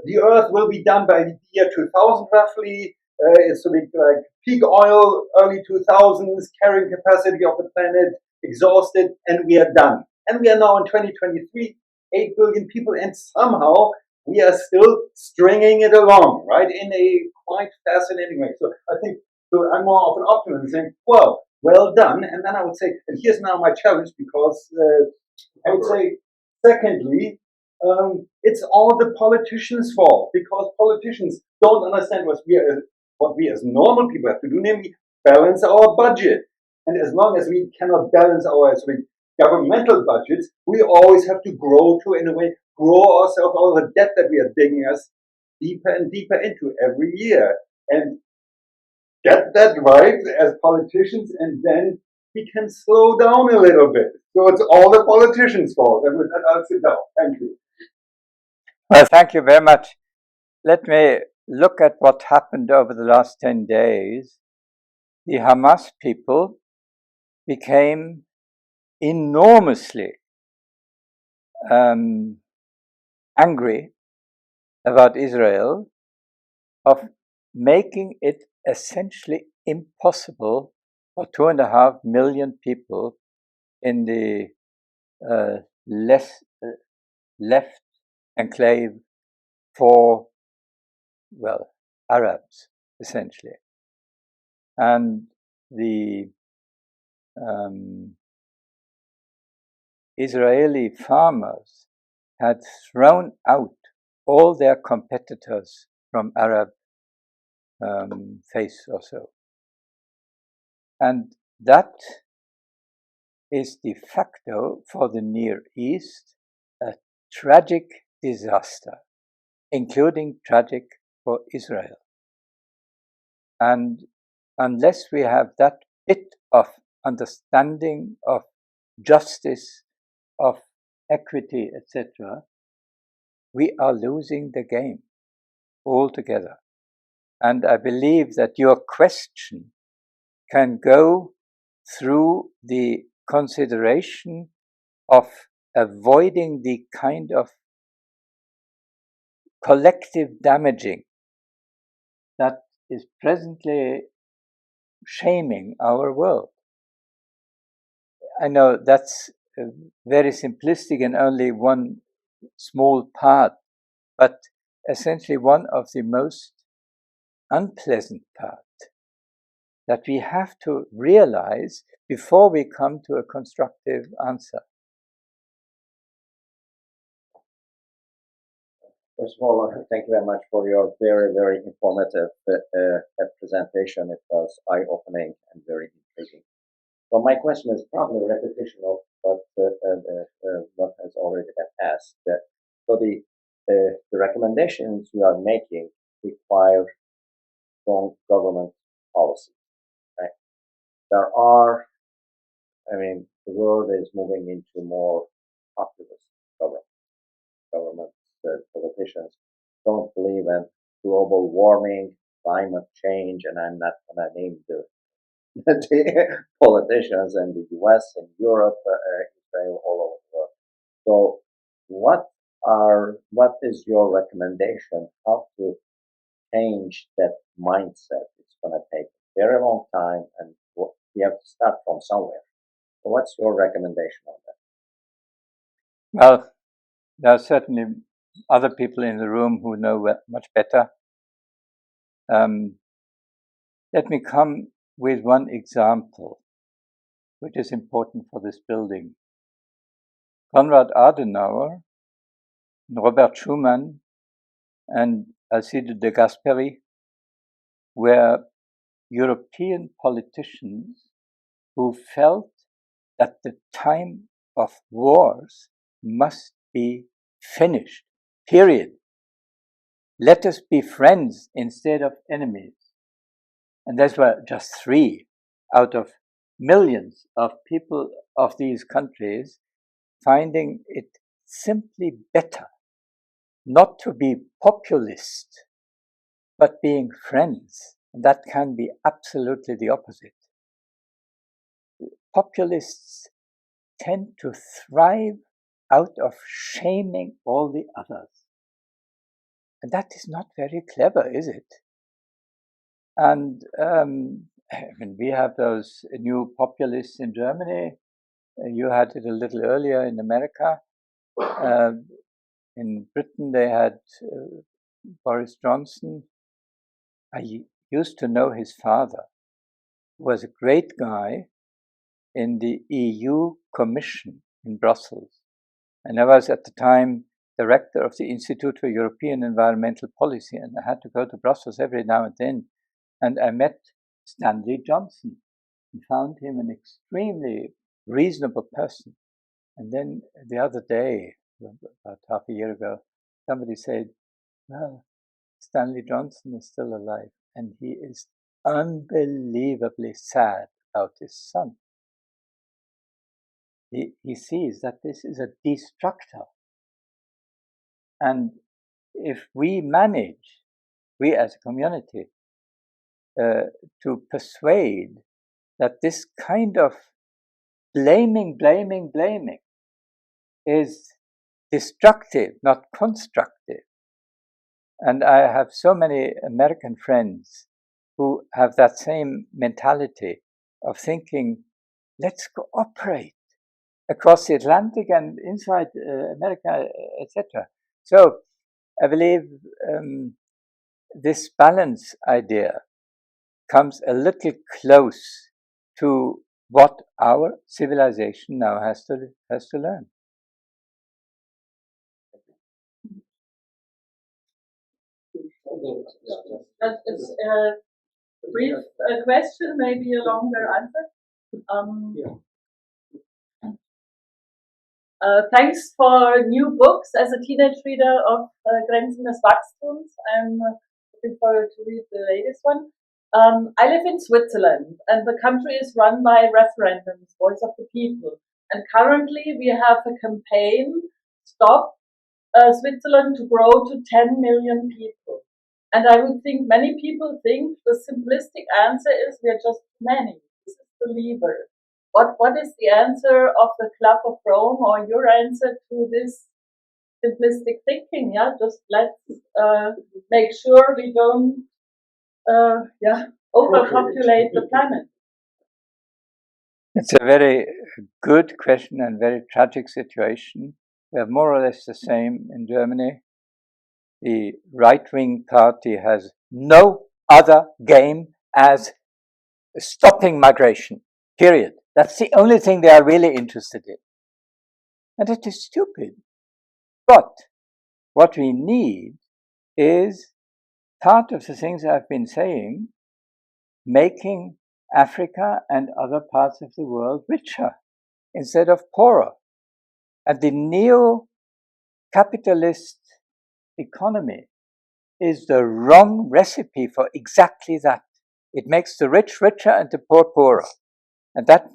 the Earth will be done by the year 2000 roughly. It's like peak oil, early 2000s, carrying capacity of the planet exhausted, and we are done. And we are now in 2023, 8 billion people, and somehow we are still stringing it along, right, in a quite fascinating way. So I think, so I'm more of an optimist, saying, well done. And then I would say, and here's now my challenge, because I would say, secondly, it's all the politicians' fault, because politicians don't understand what we as normal people have to do, namely balance our budget. And as long as we cannot balance our governmental budgets, we always have to grow ourselves, all the debt that we are digging us deeper and deeper into every year. And get that right as politicians, and then we can slow down a little bit. So it's all the politicians' fault. And with that, I'll sit down. Thank you. Well, thank you very much. Let me look at what happened over the last 10 days. The Hamas people became enormously angry about Israel, of making it essentially impossible for 2.5 million people in the left enclave for, Arabs, essentially. And the Israeli farmers had thrown out all their competitors from Arab faith or so. And that is de facto for the Near East a tragic disaster, including tragic for Israel. And unless we have that bit of understanding of justice, of equity, etc., we are losing the game altogether. And I believe that your question can go through the consideration of avoiding the kind of collective damaging that is presently shaming our world. I know that's very simplistic and only one small part, but essentially one of the most unpleasant parts that we have to realize before we come to a constructive answer. First of all, thank you very much for your very, very informative presentation. It was eye-opening and very intriguing. So my question is probably a repetition of what has already been asked. So the recommendations you are making require strong government policy. Right? There are, I mean, the world is moving into more populist government. Politicians don't believe in global warming, climate change, and I'm not going to name the politicians in the US and Europe, Israel, all over the world. So what is your recommendation how to change that mindset? It's going to take a very long time and we have to start from somewhere. So what's your recommendation on that? Well, there are certainly other people in the room who know much better. Let me come with one example, which is important for this building. Konrad Adenauer, Robert Schuman, and Alcide de Gasperi were European politicians who felt that the time of wars must be finished. Period. Let us be friends instead of enemies. And those were just 3 out of millions of people of these countries finding it simply better not to be populist, but being friends. That can be absolutely the opposite. Populists tend to thrive out of shaming all the others. And that is not very clever, is it? And when we have those new populists in Germany, you had it a little earlier in America. In Britain, they had Boris Johnson. I used to know his father, who was a great guy in the EU Commission in Brussels. And I was at the time director of the Institute for European Environmental Policy, and I had to go to Brussels every now and then. And I met Stanley Johnson and found him an extremely reasonable person. And then the other day, about half a year ago, somebody said, well, Stanley Johnson is still alive, and he is unbelievably sad about his son. He sees that this is a destructor. And if we manage, we as a community, to persuade that this kind of blaming is destructive, not constructive. And I have so many American friends who have that same mentality of thinking, let's cooperate across the Atlantic and inside America, etc. So I believe this balance idea comes a little close to what our civilization now has to learn. That is a brief question, maybe a longer answer. Thanks for new books. As a teenage reader of Grenzen des Wachstums, I'm looking forward to read the latest one. I live in Switzerland, and the country is run by referendums, Voice of the People. And currently we have a campaign, Stop Switzerland to grow to 10 million people. And I would think many people think the simplistic answer is we are just too many. This is the lever. what is the answer of the Club of Rome, or your answer to this simplistic thinking? Yeah, just let's make sure we don't overpopulate the planet. It's a very good question and very tragic situation. We have more or less the same in Germany. The right-wing party has no other game as stopping migration, period. That's the only thing they are really interested in. And it is stupid. But what we need is part of the things I've been saying, making Africa and other parts of the world richer instead of poorer. And the neo-capitalist economy is the wrong recipe for exactly that. It makes the rich richer and the poor poorer. And that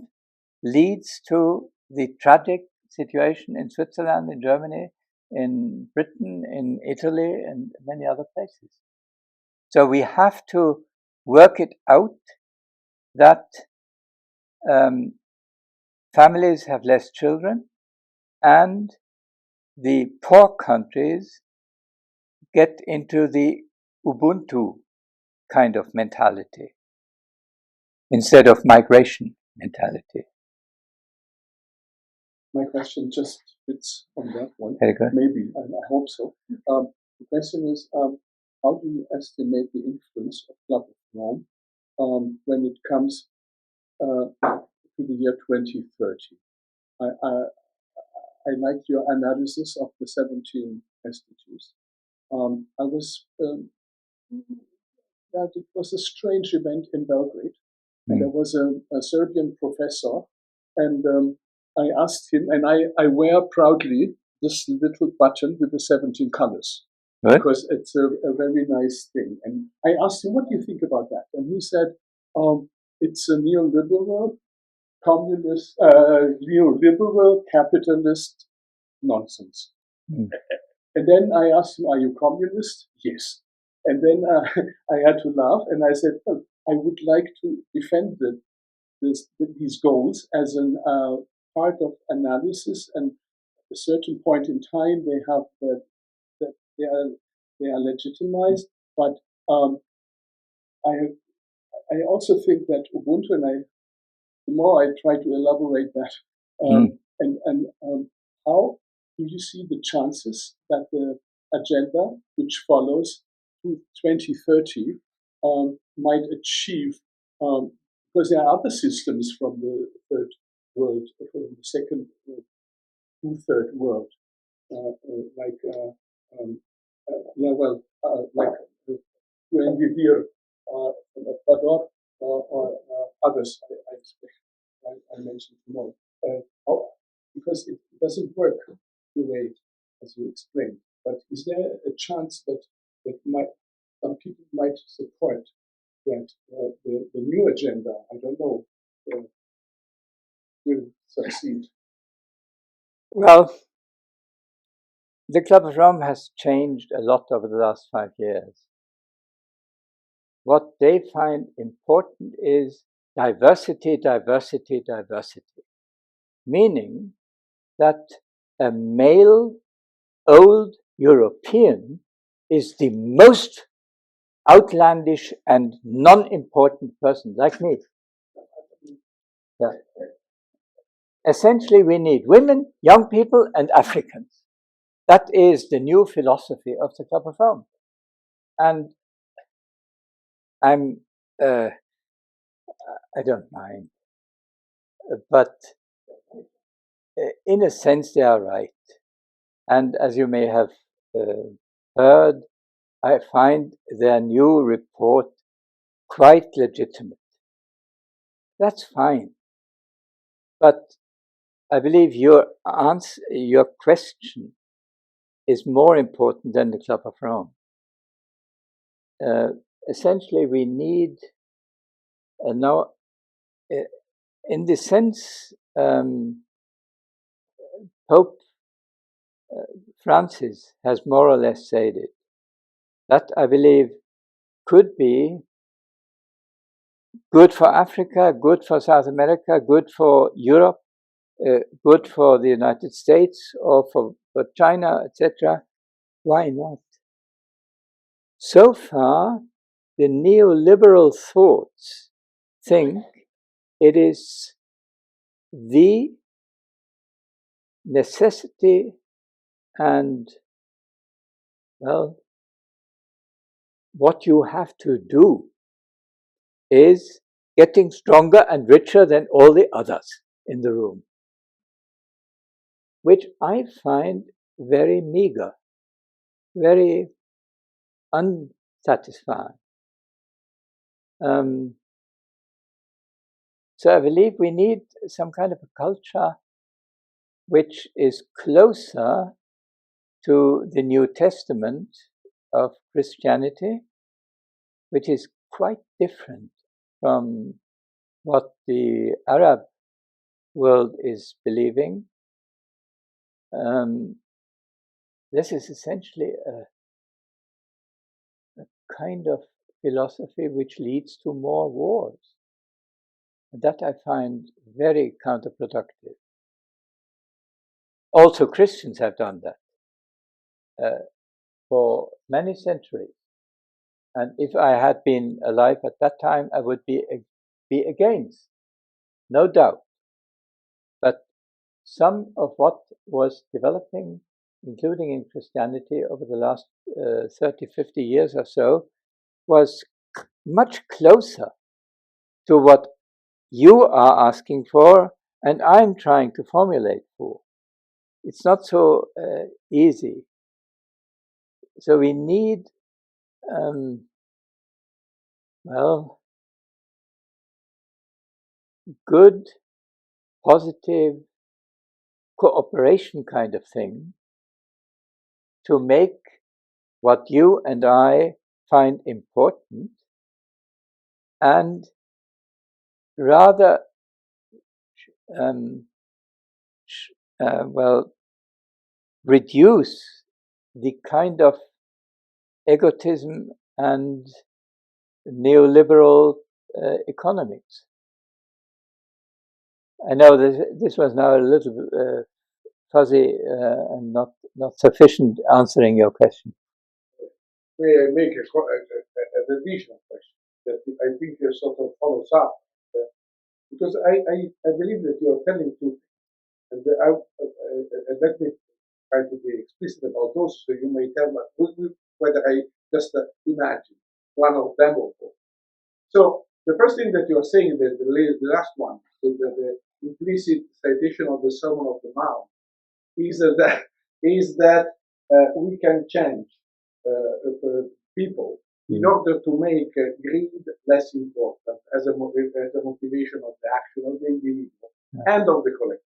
leads to the tragic situation in Switzerland, in Germany, in Britain, in Italy, and many other places. So we have to work it out that families have less children and the poor countries get into the Ubuntu kind of mentality instead of migration mentality. My question just fits on that one. Very good. Maybe, and I hope so. The question is, how do you estimate the influence of Club of Rome when it comes to the year 2030? I like your analysis of the 17 SDGs. It was a strange event in Belgrade. And there was a Serbian professor, and I asked him, and I wear proudly this little button with the 17 colors, because it's a very nice thing. And I asked him, what do you think about that? And he said, it's a neoliberal, communist, neoliberal, capitalist nonsense. And then I asked him, are you communist? Yes. And then I had to laugh, and I said, well, I would like to defend these goals as a part of analysis, and at a certain point in time they have that they are legitimized. But I also think that Ubuntu, and the more I try to elaborate that, and how do you see the chances that the agenda which follows to 2030 might achieve, because there are other systems from the third world, from the second, third world, like Revere from Ecuador, or others I mentioned more. Because it doesn't work the way as you explained. But is there a chance that some people might support that the new agenda, I don't know, will succeed? Well, the Club of Rome has changed a lot over the last 5 years. What they find important is diversity, diversity, diversity. Meaning that a male, old European is the most outlandish and non-important person, like me. Yeah. Essentially, we need women, young people, and Africans. That is the new philosophy of the Club of Rome. And I don't mind, but in a sense they are right. And as you may have heard, I find their new report quite legitimate. That's fine. But I believe your answer, your question is more important than the Club of Rome. Essentially, we need now, in the sense, Pope Francis has more or less said it. That, I believe, could be good for Africa, good for South America, good for Europe, good for the United States or for China, etc. Why not? So far, the neoliberal thoughts think it is the necessity and, well, what you have to do is getting stronger and richer than all the others in the room, which I find very meager, very unsatisfying. So I believe we need some kind of a culture which is closer to the New Testament of Christianity, which is quite different from what the Arab world is believing. This is essentially a kind of philosophy which leads to more wars. And that I find very counterproductive. Also, Christians have done that for many centuries. And if I had been alive at that time, I would be against, no doubt. But some of what was developing, including in Christianity over the last 30, 50 years or so, was much closer to what you are asking for and I'm trying to formulate for. It's not so easy. So we need, well, good, positive cooperation kind of thing to make what you and I find important and rather, well, reduce the kind of egotism and neoliberal economics. I know this was now a little fuzzy and not sufficient answering your question. May I make an additional question that I think sort of follows up? Because I believe that you are telling two things, and let me try to be explicit about those, so you may tell me whether I just imagine one of them or both. So the first thing that you are saying, the last one, with the implicit citation of the Sermon on the Mount, is that we can change people in order to make greed less important as a motivation of the action of the individual and of the collective.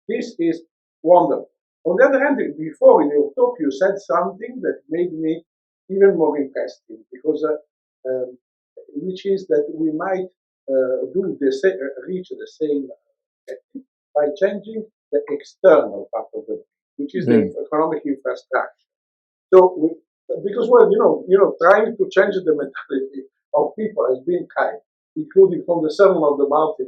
This is wonderful. On the other hand, before in your talk, you said something that made me even more interested, because which is that we might reach the same objective by changing the external part of the brain, which is the economic infrastructure. So, because trying to change the mentality of people has been kind, including from the Sermon on the Mount.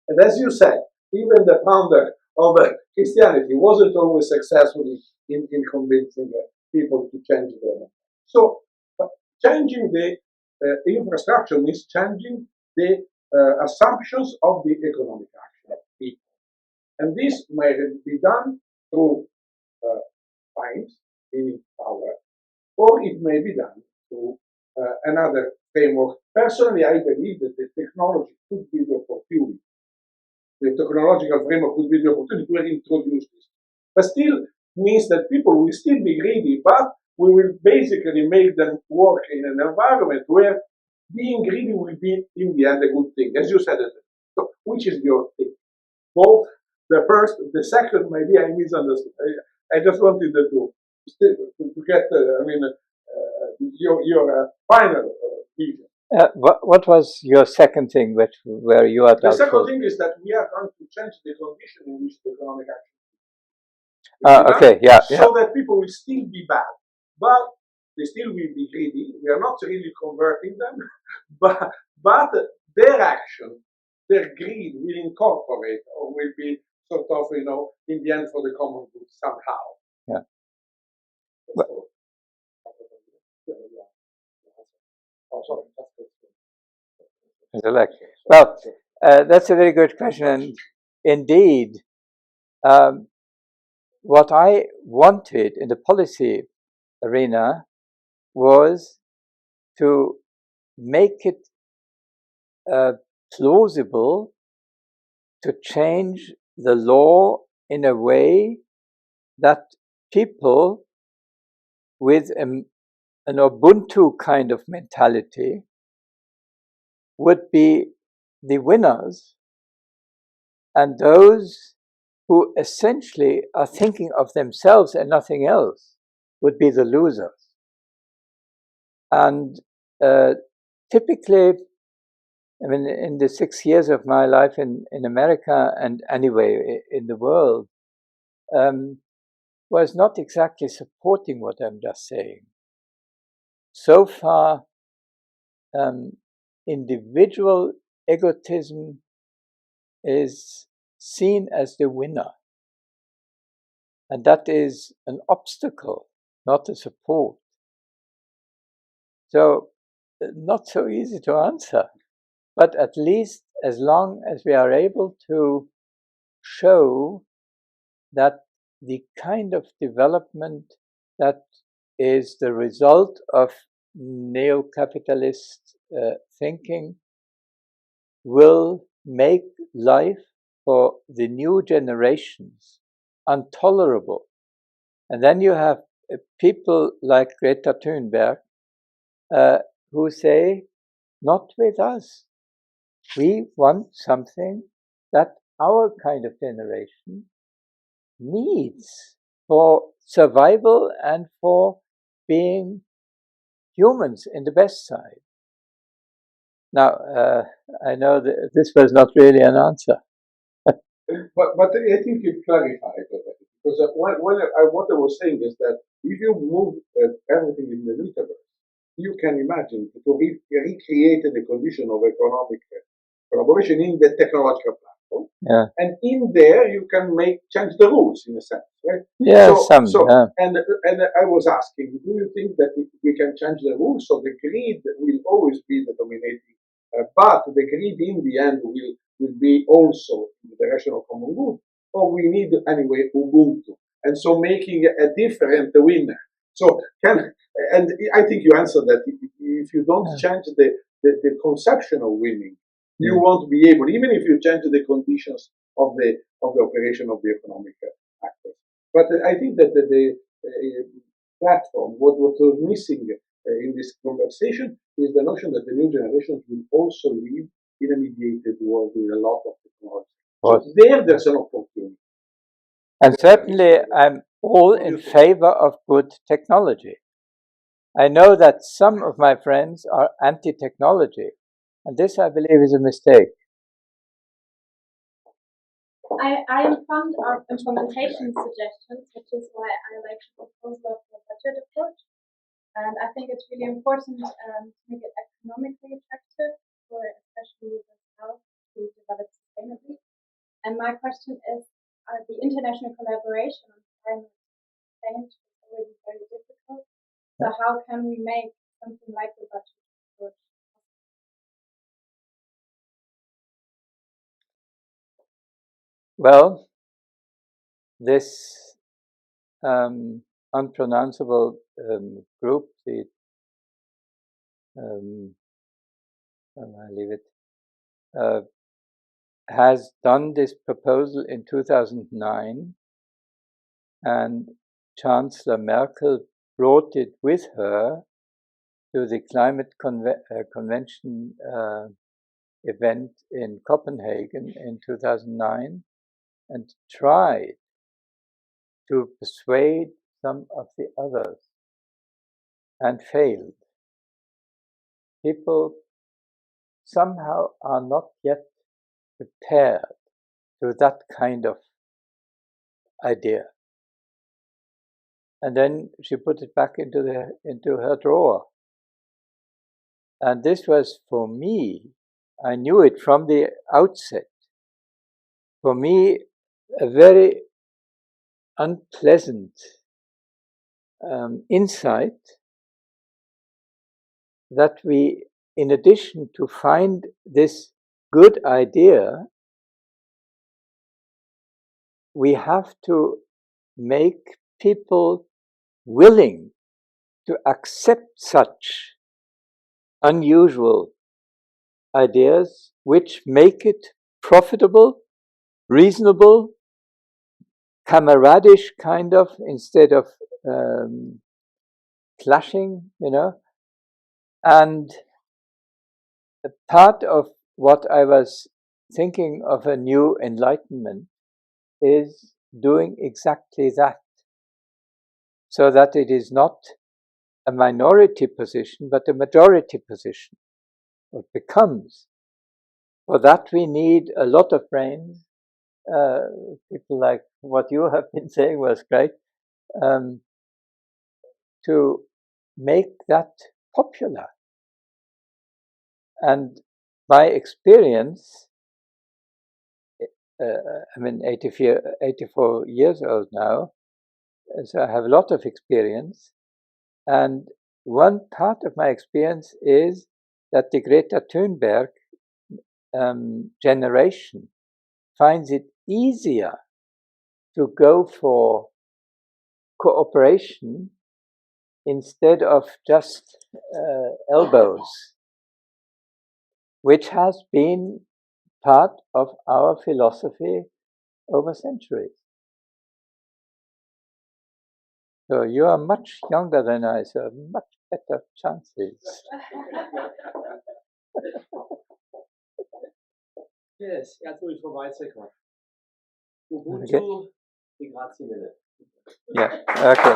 And as you said, even the founder of Christianity wasn't always successful in convincing people to change their mentality. So, changing the infrastructure means changing the assumptions of the economic action of people. And this may be done through fines, meaning power, or it may be done through another framework. Personally, I believe that the technology could be the opportunity. The technological framework could be the opportunity to introduce this. But still means that people will still be greedy, but we will basically make them work in an environment where being greedy will be, in the end, a good thing. As you said, so which is your thing? Both the first, the second, maybe I misunderstood. I just wanted to get, your final vision. What was your second thing where you are doubtful? The second thing is that we are going to change the condition in which the economic action is okay, yeah. So that people will still be bad, but they still will be greedy. We are not really converting them, but their action, their greed will incorporate or will be sort of, in the end for the common good somehow. Yeah. Well, that's a very good question. And indeed, what I wanted in the policy arena was to make it plausible to change the law in a way that people with an Ubuntu kind of mentality would be the winners, and those who essentially are thinking of themselves and nothing else would be the losers. And typically, I mean, in the 6 years of my life in America and anyway in the world, was not exactly supporting what I'm just saying. So far, individual egotism is seen as the winner. And that is an obstacle, not a support. So, not so easy to answer. But at least as long as we are able to show that the kind of development that is the result of neo-capitalist thinking will make life for the new generations intolerable. And then you have people like Greta Thunberg who say, not with us. We want something that our kind of generation needs for survival and for being humans in the best side. Now, I know that this was not really an answer. But I think you clarified already, because what I was saying is that if you move everything in the metaverse, you can imagine to recreate the condition of economic collaboration in the technological platform. Yeah. And in there, you can change the rules in a sense, right? Yeah, yeah. And I was asking, do you think that we can change the rules so the greed will always be the dominating, but the greed in the end will be also in the direction of common good, or we need anyway Ubuntu, and so making a different winner. So and I think you answered that if you don't change the conception of winning, you won't be able, even if you change the conditions of the operation of the economic actors. But I think that the platform, what was missing in this conversation is the notion that the new generations will also live in a mediated world with a lot of technology. So there's an opportunity. And certainly I'm all in favor of good technology. I know that some of my friends are anti-technology, and this I believe is a mistake. I am fond of implementation suggestions, which is why I like the proposal of the budget approach. And I think it's really important to make it economically attractive for especially the South to develop sustainably. And my question is, the international collaboration on climate change is already very difficult. So how can we make something like the budget approach? Well, this unpronounceable group, the I leave it, has done this proposal in 2009, and Chancellor Merkel brought it with her to the climate convention event in Copenhagen in 2009 and tried to persuade some of the others and failed. People somehow are not yet prepared to that kind of idea. and then she put it back into her drawer. And this was, for me, I knew it from the outset, for me, a very unpleasant insight that we, in addition to find this good idea, we have to make people willing to accept such unusual ideas which make it profitable, reasonable, camaradish kind of, instead of clashing, you know. And a part of what I was thinking of a new enlightenment is doing exactly that, so that it is not a minority position, but a majority position. It becomes. For that we need a lot of brains. People like what you have been saying was great, to make that popular. And by experience, I'm 84 years old now, so I have a lot of experience. And one part of my experience is that the Greta Thunberg generation finds it easier to go for cooperation instead of just elbows, which has been part of our philosophy over centuries. So you are much younger than I, so much better chances. Yes, Ernst Ulrich von Weizsäcker. Ubuntu, Okay. die Grazie Welle. Yeah, okay.